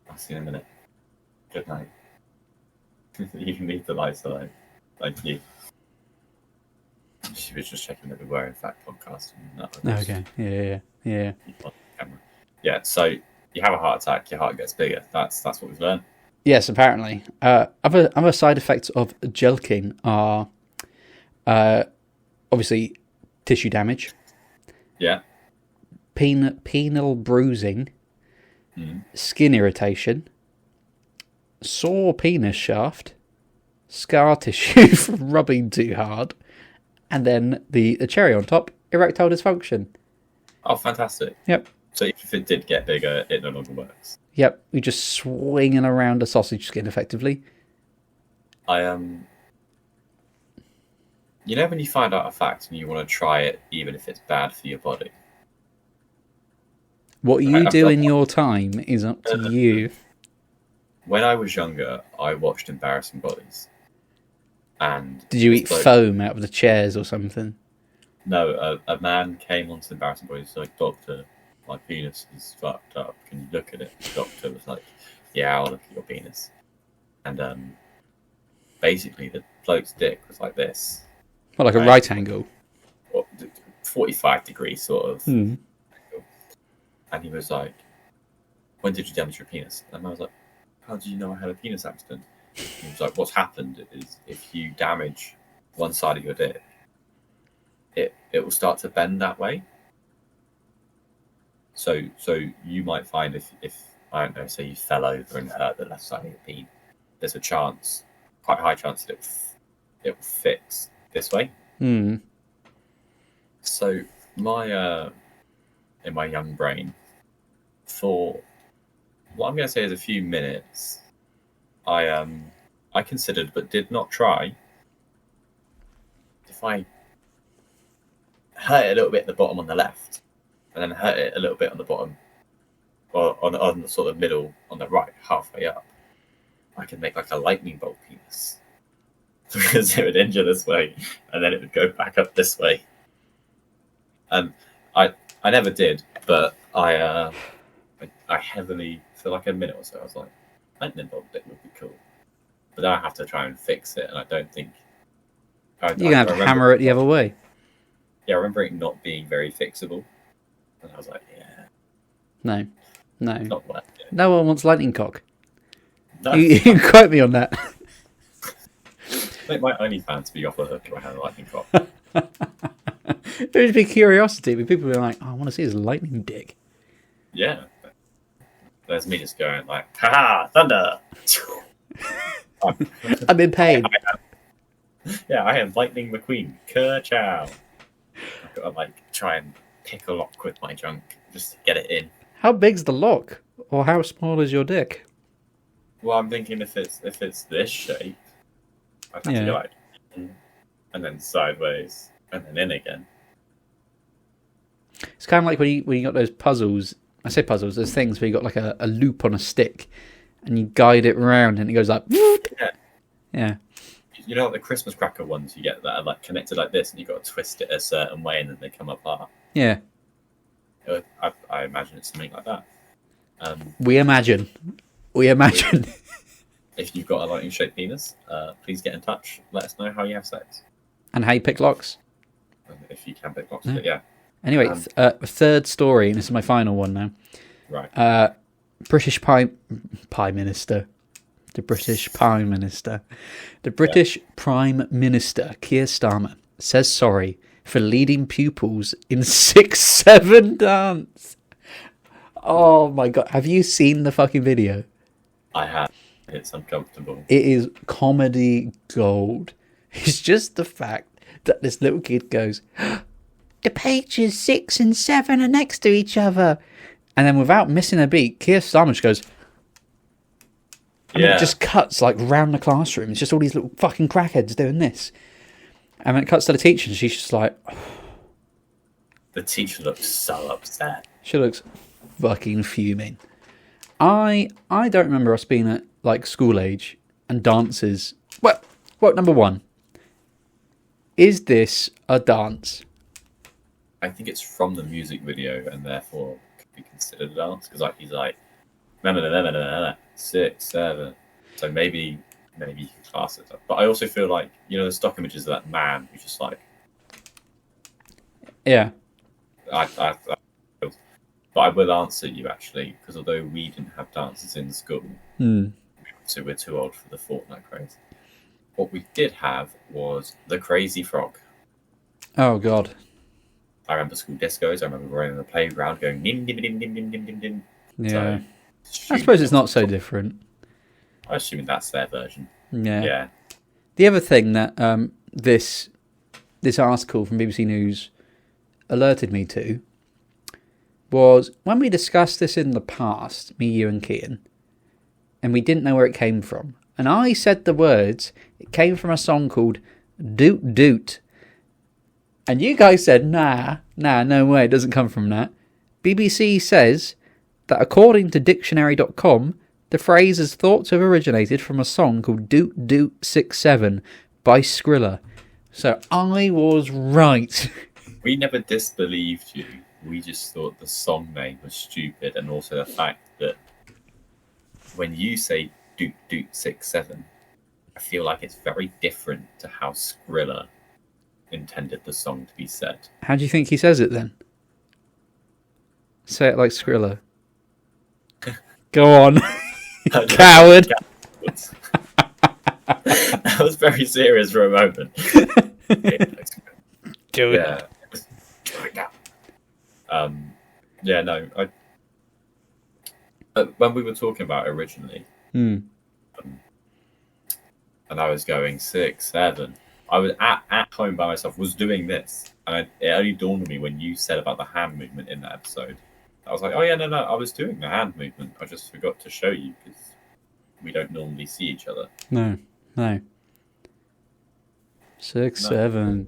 I'll see you in a minute. Good night. You can leave the lights alone. Thank you. She was just checking that we were in fact podcasting. Okay. Yeah. On camera. Yeah. So you have a heart attack, your heart gets bigger. That's what we've learned. Yes, apparently. Other side effects of jelqing are obviously tissue damage. Yeah. Penile bruising, skin irritation, sore penis shaft, scar tissue from rubbing too hard, and then the cherry on top, erectile dysfunction. Oh, fantastic. Yep. So if it did get bigger, it no longer works. Yep, you're just swinging around a sausage skin effectively. You know when you find out a fact and you want to try it even if it's bad for your body? What you do in your time is up to you. When I was younger, I watched Embarrassing Bodies. And did you eat foam out of the chairs or something? No, a man came onto Embarrassing Bodies and was like, Doctor, my penis is fucked up. Can you look at it? The doctor was like, yeah, I'll look at your penis. And basically the bloke's dick was like this. Well, like a right angle? 45 degrees sort of. Mm. And he was like, when did you damage your penis? And I was like, how do you know I had a penis accident? And he was like, what's happened is if you damage one side of your dick, it will start to bend that way. So you might find if I don't know, say you fell over and hurt the left side of your peen, there's a chance, quite a high chance that it will fix this way. Mm. So my in my young brain, for what I'm going to say is a few minutes, I considered but did not try if I hurt it a little bit at the bottom on the left, and then hurt it a little bit on the bottom, or on the sort of middle on the right, halfway up, I could make like a lightning bolt penis. Because it would injure this way, and then it would go back up this way. And I never did, but I heavily, for like a minute or so, I was like, lightning bolt dick would be cool. But then I have to try and fix it, and I don't think... You're going to have to hammer it the other way. Yeah, I remember it not being very fixable. And I was like, yeah. No. Not worth it. No one wants lightning cock. No. You can quote me on that. Make my OnlyFans be off the hook if I had a lightning cock. It would be curiosity. But people would be like, oh, I want to see his lightning dick. Yeah. There's me just going like, haha, thunder! I'm in pain. I am Lightning McQueen. Ka-chow. I've got to like try and pick a lock with my junk just to get it in. How big's the lock? Or how small is your dick? Well, I'm thinking if it's this shape, I'd have to go like in, and then sideways, and then in again. It's kind of like when you got those puzzles. I say puzzles. There's things where you got like a loop on a stick, and you guide it around, and it goes like. Yeah. You know, like the Christmas cracker ones you get that are like connected like this, and you got to twist it a certain way, and then they come apart. Yeah. I imagine it's something like that. We imagine. If you've got a lightning-shaped penis, please get in touch. Let us know how you have sex. And how you pick locks. If you can pick locks, but yeah. Anyway, third story, and this is my final one now. Right. British Prime Minister. The British Prime Minister. The British Prime Minister, Keir Starmer, says sorry for leading pupils in 6-7 dance. Oh my god. Have you seen the fucking video? I have. It's uncomfortable. It is comedy gold. It's just the fact that this little kid goes, the pages 6 and 7 are next to each other. And then without missing a beat, Keir Starmer just goes, and it just cuts like round the classroom. It's just all these little fucking crackheads doing this. And when it cuts to the teacher, she's just like... The teacher looks so upset. She looks fucking fuming. I don't remember us being at like school age and dances. Well, number one, is this a dance? I think it's from the music video and therefore could be considered a dance because like he's like 6, 7. So maybe you can class it up. But I also feel like the stock images of that man who's just like But I will answer you actually, because although we didn't have dances in school, so we're too old for the Fortnite craze. What we did have was the Crazy Frog. Oh God! I remember school discos. I remember running on the playground going dim dim dim dim dim dim dim dim. Yeah, so, I suppose it's not so different. I'm assuming that's their version. Yeah. The other thing that this article from BBC News alerted me to was when we discussed this in the past, me, you and Kian, and we didn't know where it came from. And I said the words, it came from a song called Doot Doot. And you guys said, nah, no way, it doesn't come from that. BBC says that according to dictionary.com, the phrase is thought to have originated from a song called Doot Doot 67 by Skrilla. So I was right. We never disbelieved you. We just thought the song name was stupid, and also the fact that when you say Doot Doot 67, I feel like it's very different to how Skrilla intended the song to be said. How do you think he says it then? Say it like Skrilla. Go on. Coward. That was very serious for a moment. Do it. When we were talking about it originally, and I was going 6, 7, I was at home by myself, was doing this, and it only dawned on me when you said about the hand movement in that episode. I was like, oh yeah, no, I was doing the hand movement. I just forgot to show you because we don't normally see each other. No. 6, 7.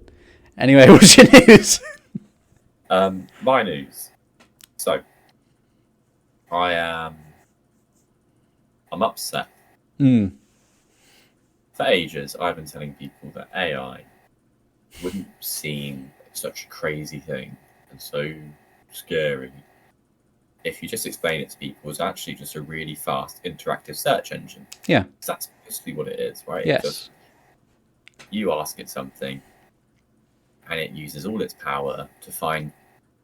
Anyway, what's your news? My news. So, I'm upset. For ages, I've been telling people that AI wouldn't seem such a crazy thing and so scary if you just explain it to people as actually just a really fast interactive search engine. Yeah. That's basically what it is, right? Yes. Just, you ask it something and it uses all its power to find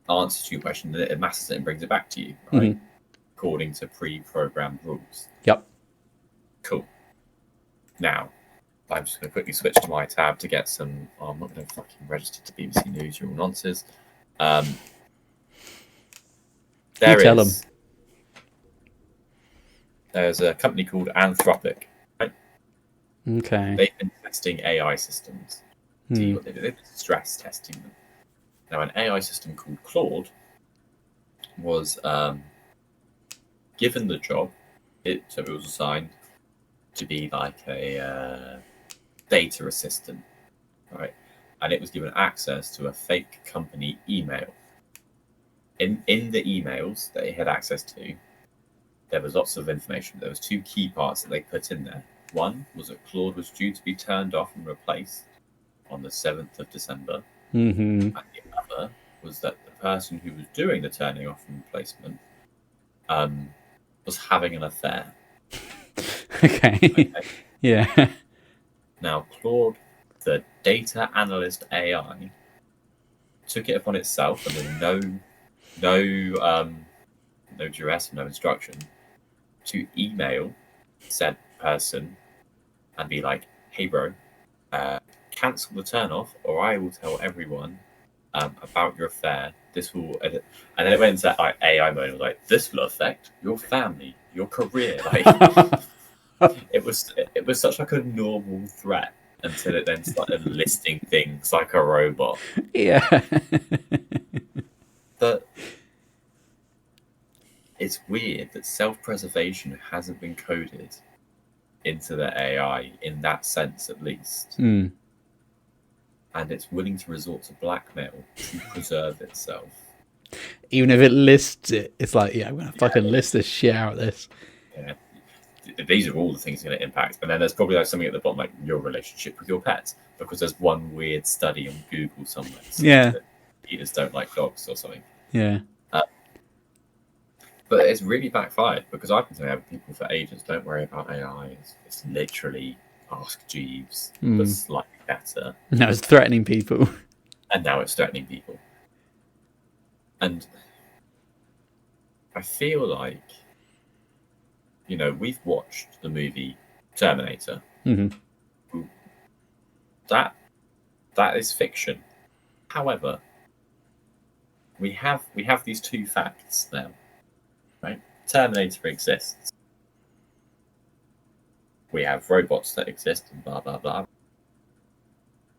answers to your question, and it amasses it and brings it back to you, right? According to pre-programmed rules. Yep. Cool. Now, I'm just going to quickly switch to my tab to get some... Oh, I'm not going to fucking register to BBC News, you're all nonsense. There's a company called Anthropic, right? Okay. They've been testing AI systems. They've been stress testing them. Now, an AI system called Claude was given the job. So it was assigned to be like a data assistant, right? And it was given access to a fake company email. In the emails that it had access to, there was lots of information. There was 2 key parts that they put in there. One was that Claude was due to be turned off and replaced on the 7th of December. And the other was that the person who was doing the turning off and replacement was having an affair. Okay. Yeah. Now, Claude, the data analyst AI, took it upon itself, and with no duress, no instruction, to email said person and be like, "Hey, bro, cancel the turn off, or I will tell everyone about your affair. This will," and then it went into that AI mode. It was like, "This will affect your family, your career." Like, it was such like a normal threat until it then started listing things like a robot. Yeah. But it's weird that self-preservation hasn't been coded into the AI in that sense, at least. And it's willing to resort to blackmail to preserve itself. Even if it lists it, it's like, yeah, I'm going to fucking list this shit out of this. Yeah. These are all the things going to impact. And then there's probably like something at the bottom, like your relationship with your pets, because there's one weird study on Google somewhere. Yeah. That eaters don't like dogs or something. Yeah. But it's really backfired, because I've been telling people for ages, don't worry about AI. It's literally Ask Jeeves, but slightly better. Now it's threatening people. And now it's threatening people. And I feel like, we've watched the movie Terminator. That is fiction. However, we have these 2 facts now. Right? Terminator exists. We have robots that exist and blah, blah, blah.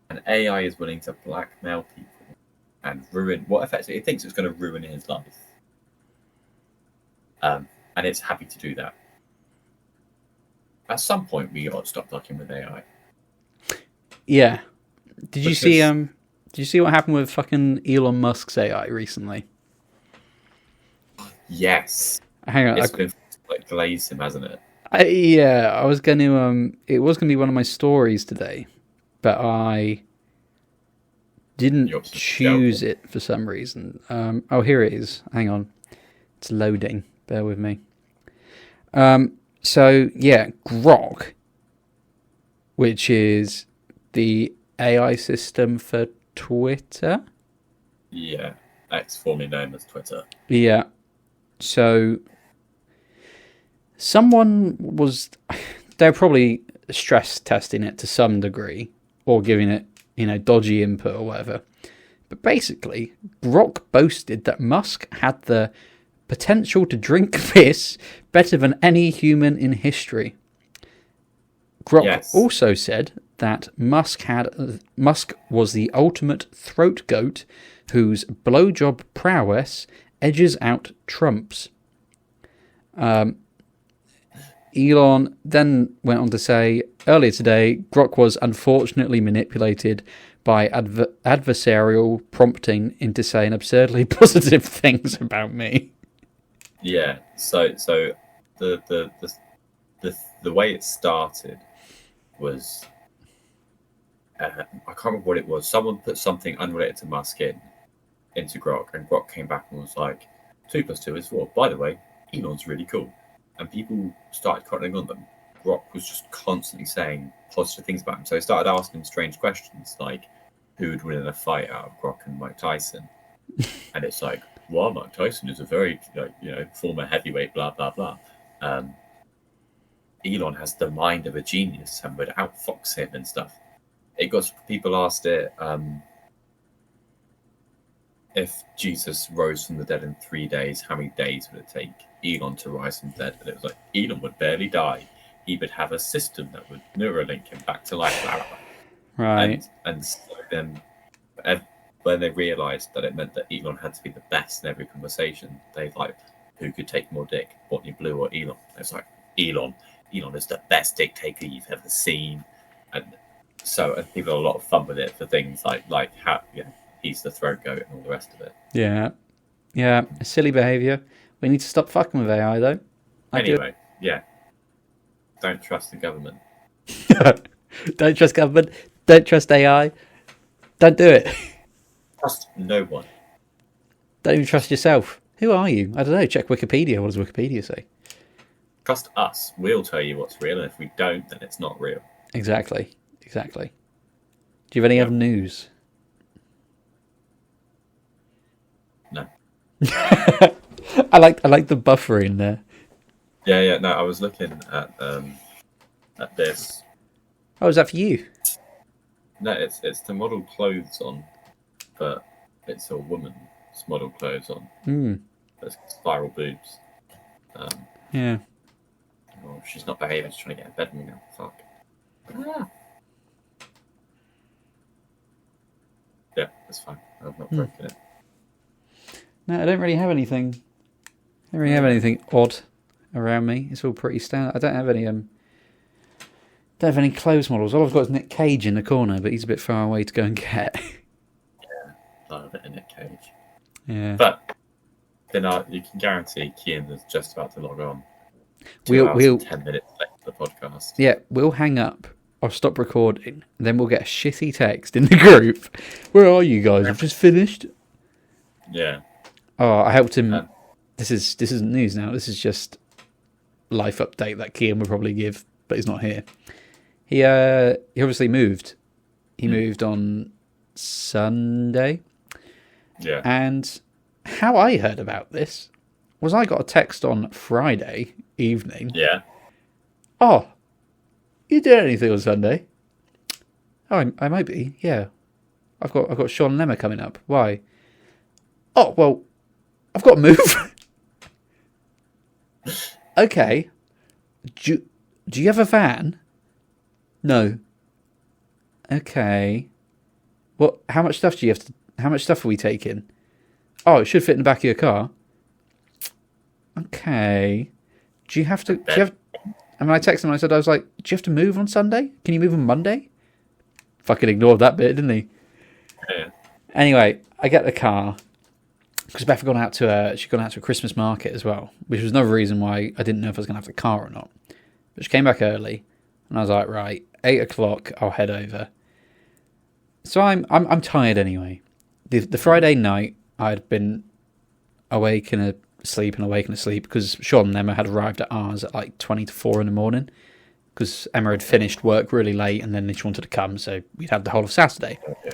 And AI is willing to blackmail people and ruin what effectively it thinks it's going to ruin his life. And it's happy to do that. At some point, we got to stop fucking with AI. Yeah. Did you see what happened with fucking Elon Musk's AI recently? Yes. Hang on. It's been like glazed him, hasn't it? I was going to it was going to be one of my stories today, but I didn't choose it for some reason. Oh, here it is. Hang on. It's loading. Bear with me. So yeah, Grok, which is the AI system for Twitter. Yeah. X, formerly known as Twitter. Yeah. So they're probably stress testing it to some degree or giving it, dodgy input or whatever. But basically, Grok boasted that Musk had the potential to drink piss better than any human in history. Grok Yes. also said that Musk was the ultimate throat goat whose blowjob prowess edges out Trump's. Elon then went on to say, earlier today, Grok was unfortunately manipulated by adversarial prompting into saying absurdly positive things about me. Yeah. So the way it started was I can't remember what it was. Someone put something unrelated to Musk into Grok, and Grok came back and was like, 2 + 2 is 4. By the way, Elon's really cool. And people started cottoning on them. Grok was just constantly saying positive things about him. So he started asking strange questions like, who would win in a fight out of Grok and Mike Tyson? And it's like, well, Mike Tyson is a very, former heavyweight, blah, blah, blah. Elon has the mind of a genius and would outfox him and stuff. It got people asked it, if Jesus rose from the dead in 3 days, how many days would it take Elon to rise from the dead? And it was like, Elon would barely die. He would have a system that would Neuralink him back to life. Blah, blah, blah. Right. And so then when they realised that it meant that Elon had to be the best in every conversation, they like, who could take more dick, Courtney Blue or Elon? It's like, Elon is the best dick taker you've ever seen. And people had a lot of fun with it for things like how he's the throat goat and all the rest of it. Yeah. Yeah. Silly behaviour. We need to stop fucking with AI, though. Anyway, yeah. Don't trust the government. Don't trust government. Don't trust AI. Don't do it. Trust no one. Don't even trust yourself. Who are you? I don't know. Check Wikipedia. What does Wikipedia say? Trust us. We'll tell you what's real, and if we don't, then it's not real. Exactly. Do you have any other news? No. I like the buffer in there. Yeah. No, I was looking at this. Oh, is that for you? No, it's to model clothes on, but it's a woman's model clothes on. There's spiral boobs. Yeah. Oh, she's not behaving. She's trying to get in bed with me now. Fuck. Yeah, that's fine. I've not broken it. No, I don't really have anything. I don't really have anything odd around me. It's all pretty standard. I don't have any clothes models. All I've got is Nick Cage in the corner, but he's a bit far away to go and get. Yeah, love a bit of Nick Cage. Yeah. But then you can guarantee Kian is just about to log on. We'll 10 minutes left of the podcast. Yeah, we'll hang up. I'll stop recording. And then we'll get a shitty text in the group. Where are you guys? I've just finished. Yeah. Oh, I helped him. This isn't news now. This is just life update that Kian would probably give, but he's not here. He obviously moved. He moved on Sunday. Yeah. And how I heard about this was I got a text on Friday evening. Yeah. Oh, you doing anything on Sunday? Oh, I might be. Yeah, I've got Sean Lemmer coming up. Why? Oh, well, I've got to move. Okay. Do you have a van? No. Okay. What? How much stuff do you have to? How much stuff are we taking? Oh, it should fit in the back of your car. Okay. Do you have to? And I texted him and I said, I was like, do you have to move on Sunday? Can you move on Monday? Fucking ignored that bit, didn't he? Yeah. Anyway, I get the car because Beth had gone out to a Christmas market as well, which was another reason why I didn't know if I was going to have the car or not. But she came back early, and I was like, right, 8:00, I'll head over. So I'm tired anyway. The Friday night, I'd been awake and asleep because Sean and Emma had arrived at ours at like 20 to 4 in the morning because Emma had finished work really late and then she wanted to come, so we'd have the whole of Saturday. Okay.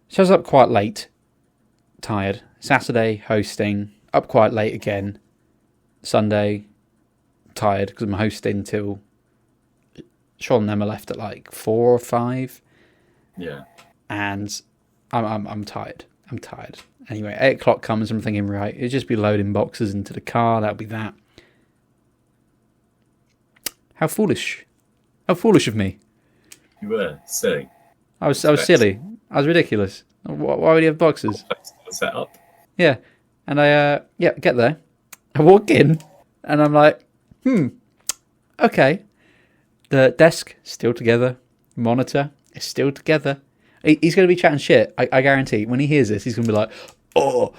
So I was up quite late, tired. Saturday, hosting, up quite late again. Sunday, tired because I'm hosting till Sean and Emma left at like 4 or 5. Yeah. And I'm tired. I'm tired. Anyway, 8:00 comes and I'm thinking, right, it'll just be loading boxes into the car. That'll be that. How foolish. How foolish of me. You were silly. I was silly. I was ridiculous. Why would he have boxes? Set up. Yeah. And I get there. I walk in and I'm like, okay. The desk still together. Monitor is still together. He's going to be chatting shit. I guarantee. When he hears this, he's going to be like, oh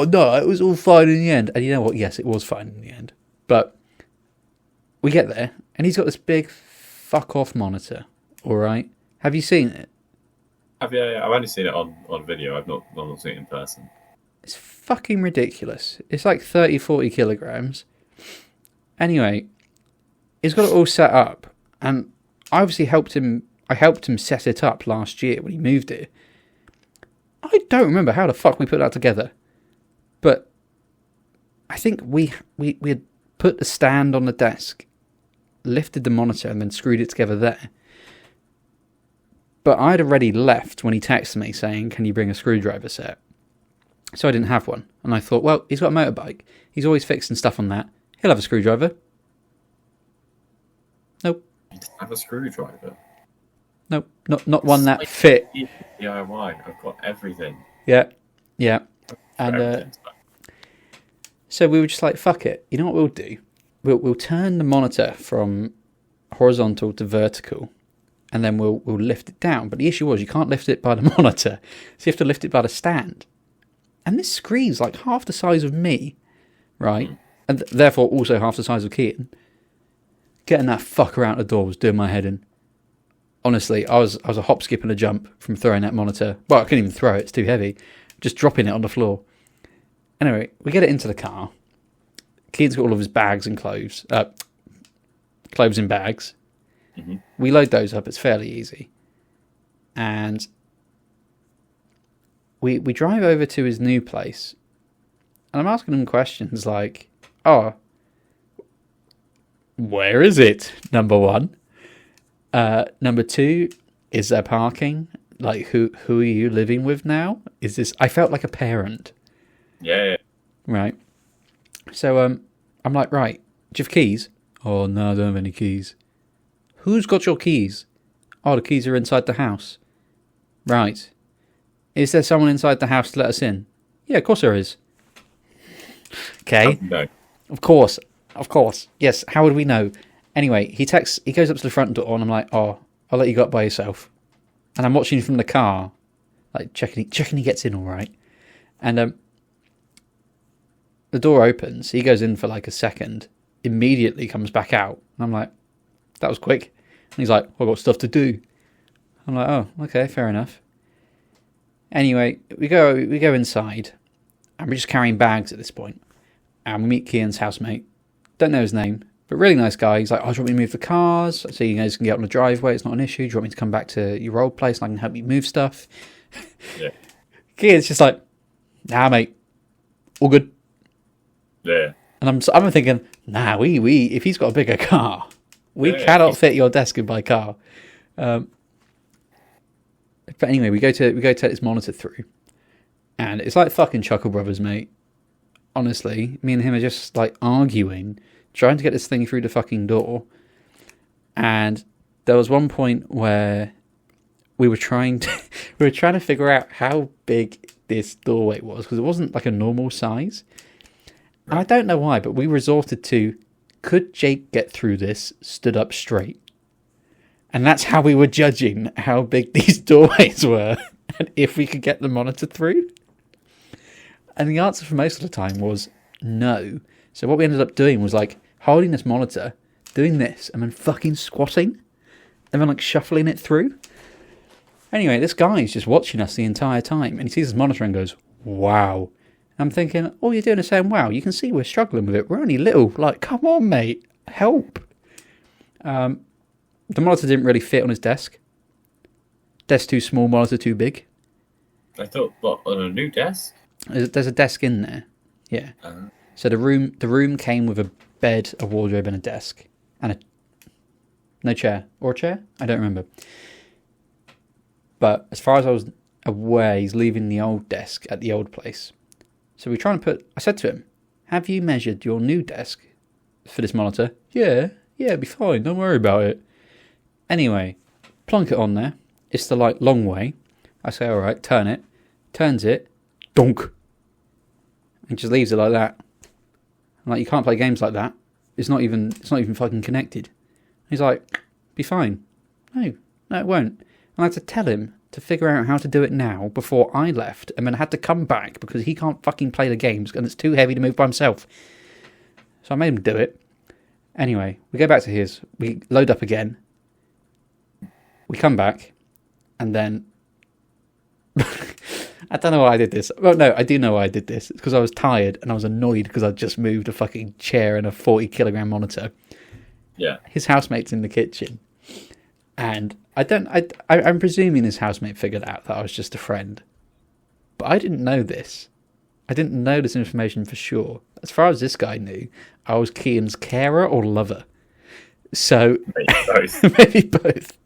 no, it was all fine in the end. And you know what? Yes, it was fine in the end. But we get there and he's got this big fuck off monitor. All right. Have you seen it? I've only seen it on video. I've not seen it in person. It's fucking ridiculous. It's like 30, 40 kilograms. Anyway, he's got it all set up. And I obviously helped him set it up last year when he moved it. I don't remember how the fuck we put that together. But I think we had put the stand on the desk, lifted the monitor, and then screwed it together there. But I'd already left when he texted me saying, can you bring a screwdriver set? So I didn't have one. And I thought, well, he's got a motorbike. He's always fixing stuff on that. He'll have a screwdriver. Nope. You didn't have a screwdriver? Nope. Not one that fit. DIY. I've got everything. Yeah. And so we were just like, fuck it. You know what we'll do? We'll turn the monitor from horizontal to vertical. And then we'll lift it down. But the issue was you can't lift it by the monitor. So you have to lift it by the stand. And this screen's like half the size of me, right? And therefore also half the size of Keaton. Getting that fucker out the door was doing my head in. Honestly, I was a hop, skip and a jump from throwing that monitor. Well, I couldn't even throw it. It's too heavy. Just dropping it on the floor. Anyway, we get it into the car. Keaton's got all of his bags and clothes. Clothes in bags. Mm-hmm. We load those up. It's fairly easy. And we drive over to his new place. And I'm asking him questions like, where is it? Number one. Number two, is there parking? Like, who are you living with now? Is this... I felt like a parent. Yeah. Right. So, I'm like, right, do you have keys? Oh, no, I don't have any keys. Who's got your keys? Oh, the keys are inside the house. Right. Is there someone inside the house to let us in? Yeah, of course there is. Okay. No. Of course. Yes, how would we know? Anyway, he goes up to the front door and I'm like, oh, I'll let you go up by yourself. And I'm watching from the car, like checking he gets in all right. And the door opens, he goes in for like a second, immediately comes back out. And I'm like, that was quick. And he's like, I've got stuff to do. I'm like, oh, okay, fair enough. Anyway, we go inside, and we're just carrying bags at this point. And we meet Kian's housemate. Don't know his name, but really nice guy. He's like, oh, do you want me to move the cars? So you guys can get on the driveway, it's not an issue. Do you want me to come back to your old place and I can help you move stuff? Yeah. Kian's just like, nah, mate, all good. Yeah. And I'm thinking, nah, we if he's got a bigger car, we cannot fit your desk in my car. But anyway, we go take this monitor through, and it's like fucking Chuckle Brothers, mate. Honestly, me and him are just like arguing, trying to get this thing through the fucking door. And there was one point where we were trying to figure out how big this doorway was, because it wasn't like a normal size. And I don't know why, but we resorted to, could Jake get through this stood up straight? And that's how we were judging how big these doorways were and if we could get the monitor through. And the answer for most of the time was no. So what we ended up doing was like holding this monitor, doing this, and then fucking squatting, and then like shuffling it through. Anyway, this guy is just watching us the entire time, and he sees his monitor and goes, wow. I'm thinking, all you're doing is saying, wow, you can see we're struggling with it. We're only little. Like, come on, mate. Help. The monitor didn't really fit on his desk. Desk too small, monitor too big. I thought, what, on a new desk? There's a desk in there. Yeah. So the room came with a bed, a wardrobe, and a desk. And no chair. Or a chair? I don't remember. But as far as I was aware, he's leaving the old desk at the old place. So I said to him, have you measured your new desk for this monitor? Yeah, Yeah, it'll be fine. Don't worry about it. Anyway, plonk it on there. It's the like long way. I say, all right, turn it. Turns it. Donk. And just leaves it like that. I'm like, you can't play games like that. It's not even fucking connected. He's like, be fine. No, it won't. And I had to tell him to figure out how to do it now before I left, and then I had to come back because he can't fucking play the games and it's too heavy to move by himself. So I made him do it. Anyway, we go back to his. We load up again. We come back, and then I don't know why I did this. Well, no, I do know why I did this. It's because I was tired and I was annoyed because I'd just moved a fucking chair and a 40-kilogram monitor. Yeah. His housemate's in the kitchen, and I'm presuming his housemate figured out that I was just a friend, but I didn't know this. I didn't know this information for sure. As far as this guy knew, I was Kian's carer or lover. So Maybe both. maybe both.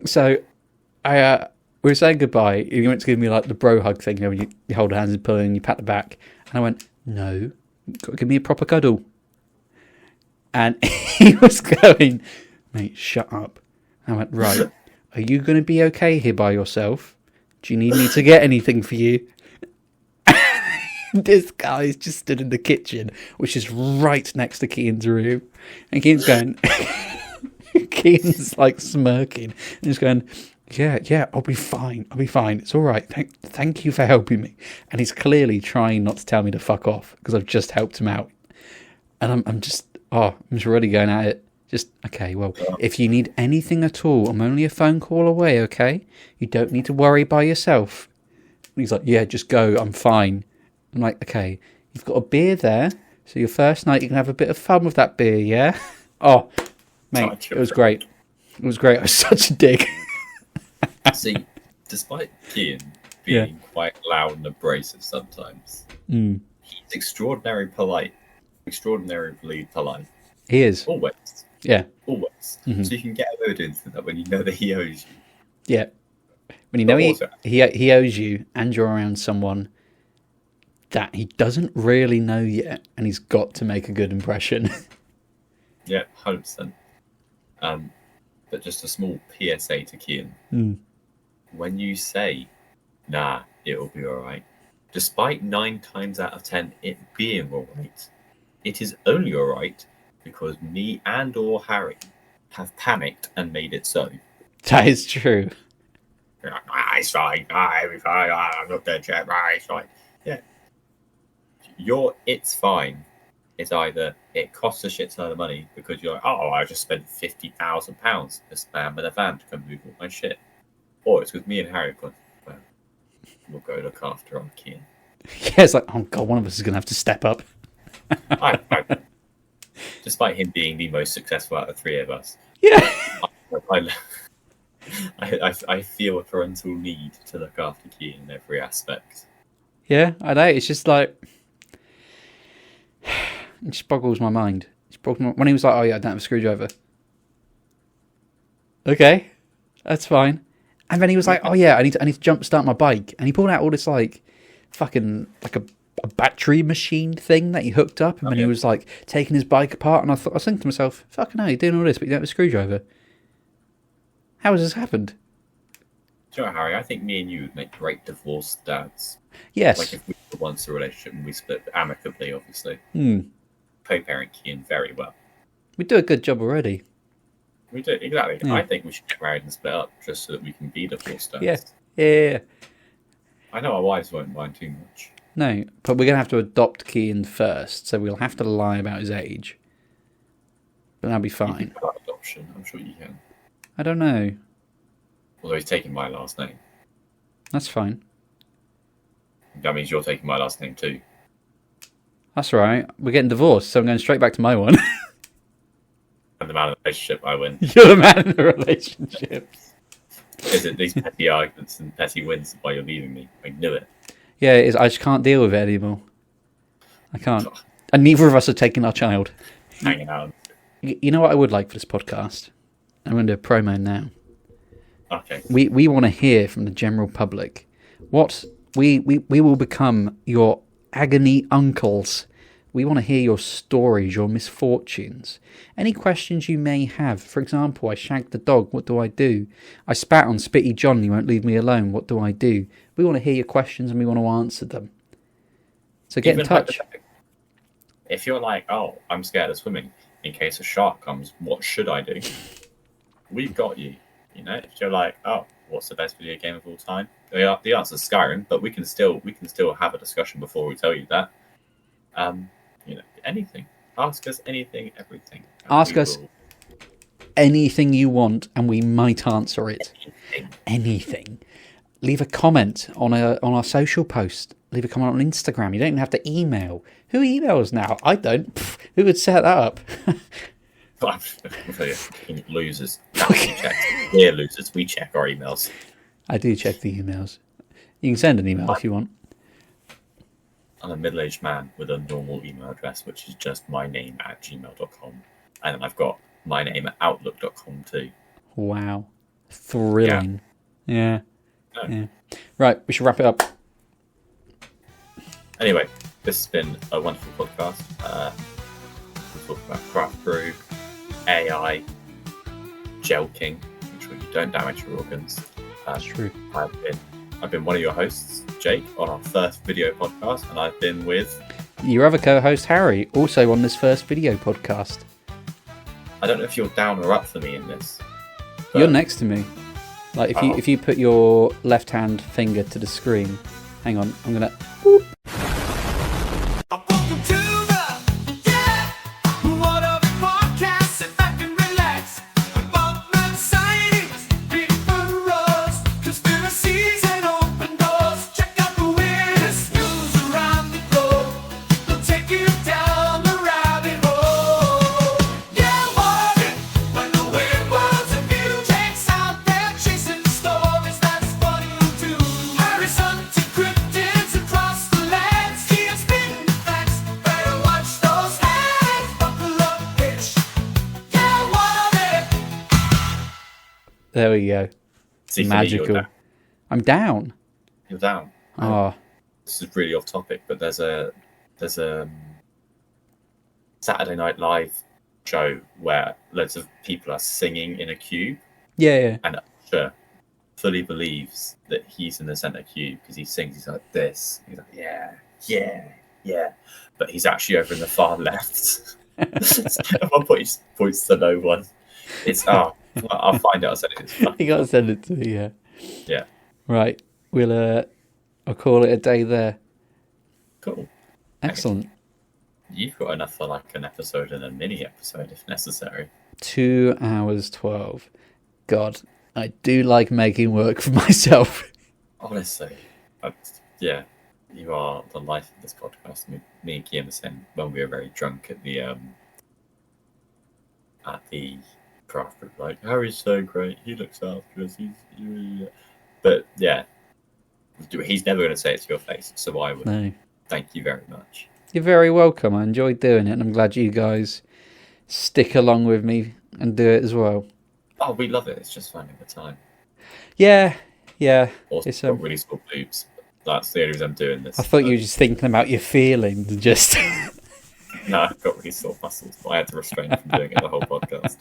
So we were saying goodbye. He went to give me like the bro hug thing, when you hold hands and pull and you pat the back. And I went, no, you've got to give me a proper cuddle. And he was going, mate, shut up. I went, right, are you going to be okay here by yourself? Do you need me to get anything for you? This guy just stood in the kitchen, which is right next to Keane's room. And Keane's going, Keane's like smirking. And he's going, yeah, I'll be fine. It's all right. Thank you for helping me. And he's clearly trying not to tell me to fuck off because I've just helped him out. And I'm just really going at it. Just, okay, well, if you need anything at all, I'm only a phone call away, okay? You don't need to worry by yourself. And he's like, yeah, just go. I'm fine. I'm like, okay, you've got a beer there. So your first night, you can have a bit of fun with that beer, yeah? Oh, mate, it was great. It was great. I was such a dick. See, despite Kian being quite loud and abrasive sometimes, he's extraordinarily polite. He is. Always. Yeah. Always. Mm-hmm. So you can get away with doing that when you know that he owes you. Yeah. When you know he owes you and you're around someone that he doesn't really know yet and he's got to make a good impression. Yeah, 100%. But just a small PSA to Kian. When you say, nah, it'll be alright, despite 9 times out of 10 it being alright, it is only alright because me and or Harry have panicked and made it so. That is true. You're like, it's fine, it'll be fine, I'm not dead yet, it's fine. Yeah. Your it's fine is either it costs a shit ton of money because you're like, I just spent £50,000 for spam with a van to come move all my shit. Or it's with me and Harry going, well, we'll go look after our Kian. Yeah, it's like, oh god, one of us is going to have to step up. Despite him being the most successful out of the 3 of us, Yeah. I feel a parental need to look after Kian in every aspect. Yeah, I know. It's just like, it just boggles my mind. When he was like, oh yeah, I don't have a screwdriver. Okay, that's fine. And then he was like, oh yeah, I need to jump start my bike. And he pulled out all this like fucking like a battery machine thing that he hooked up. And then he was like taking his bike apart. And I was thinking to myself, fucking hell, you're doing all this, but you don't have a screwdriver. How has this happened? Do you know, Harry, I think me and you would make great divorced dads. Yes. Like if we were once in a relationship and we split amicably, obviously. Co-parent Kian very well. We do a good job already. We do, exactly. Yeah. I think we should get married and split up just so that we can be divorced dads. Yeah. I know our wives won't mind too much. No, but we're going to have to adopt Kian first, so we'll have to lie about his age. But that'll be You fine. can pull out adoption, I'm sure you can. I don't know. Although he's taking my last name. That's fine. That means you're taking my last name too. That's all right. We're getting divorced, so I'm going straight back to my one. And the man in the relationship, I win. You're the man in the relationship. Is it these petty arguments and petty wins while you're leaving me? I knew it. Yeah, it is. I just can't deal with it anymore. I can't. And neither of us are taking our child. Hanging out. You know what I would like for this podcast? I'm going to do a promo now. Okay. We want to hear from the general public. What we will become your agony uncles We want to hear your stories, your misfortunes. Any questions you may have. For example, I shagged the dog. What do I do? I spat on Spitty John and he won't leave me alone. What do I do? We want to hear your questions and we want to answer them. So get in touch. If you're like, oh, I'm scared of swimming, in case a shark comes, what should I do? We've got you. You know, if you're like, oh, what's the best video game of all time? The answer is Skyrim, but we can still have a discussion before we tell you that. You know, anything. Ask us anything, everything. Ask us anything you want, and we might answer it. Anything. Leave a comment on our social post. Leave a comment on Instagram. You don't even have to email. Who emails now? I don't. Pfft, who would set that up? Losers. We're losers. We check our emails. I do check the emails. You can send an email if you want. I'm a middle-aged man with a normal email address, which is just myname@gmail.com. And then I've got myname@outlook.com too. Wow. Thrilling. Yeah. No. Yeah. Right, we should wrap it up. Anyway, this has been a wonderful podcast. We'll talk about craft brew, AI, jelqing, make sure you don't damage your organs. That's true. I've been one of your hosts, Jake, on our first video podcast, and I've been with your other co-host, Harry, also on this first video podcast. I don't know if you're down or up for me in this. You're next to me. Like if you put your left hand finger to the screen. Hang on, I'm gonna. Whoop. Welcome to the What Up podcast. Sit back and relax. About mad sightings, people rose, conspiracies and open doors. Check out the weirdest news around the globe. We'll take you down the rabbit hole. Yeah, what if when the weird world's of view takes out there chasing stories that's funny to do. Harry's hunting cryptids across the lands. He has spinning facts. Better watch those hands. Buckle up, bitch. Yeah, what if? There we go. See, for me, Magical. you're down. I'm down. You're down. Oh, This is really off topic, but there's a Saturday Night Live show where loads of people are singing in a cube, yeah. and Usher fully believes that he's in the center cube because he sings. He's like this. He's like yeah, but he's actually over in the far left. At one point, he just points to no one. It's I'll find it. I'll send it. It's You gotta send it to me. Yeah. Yeah, Right. I'll call it a day there. cool. Excellent. You've got enough for like an episode and a mini episode if necessary. 2 hours 12. God, I do like making work for myself. Honestly, yeah, you are the life of this podcast. Me and Kian were saying when we were very drunk at the craft group, like Harry's so great. He looks after us. But yeah, he's never going to say it to your face, so I would. No. Thank you very much. You're very welcome. I enjoyed doing it, and I'm glad you guys stick along with me and do it as well. Oh, we love it. It's just finding the time. Yeah. Also, It's, got really small boobs. That's the only reason I'm doing this. I thought you were just thinking about your feelings and just... No, I've got really sore muscles, but I had to restrain from doing it the whole podcast.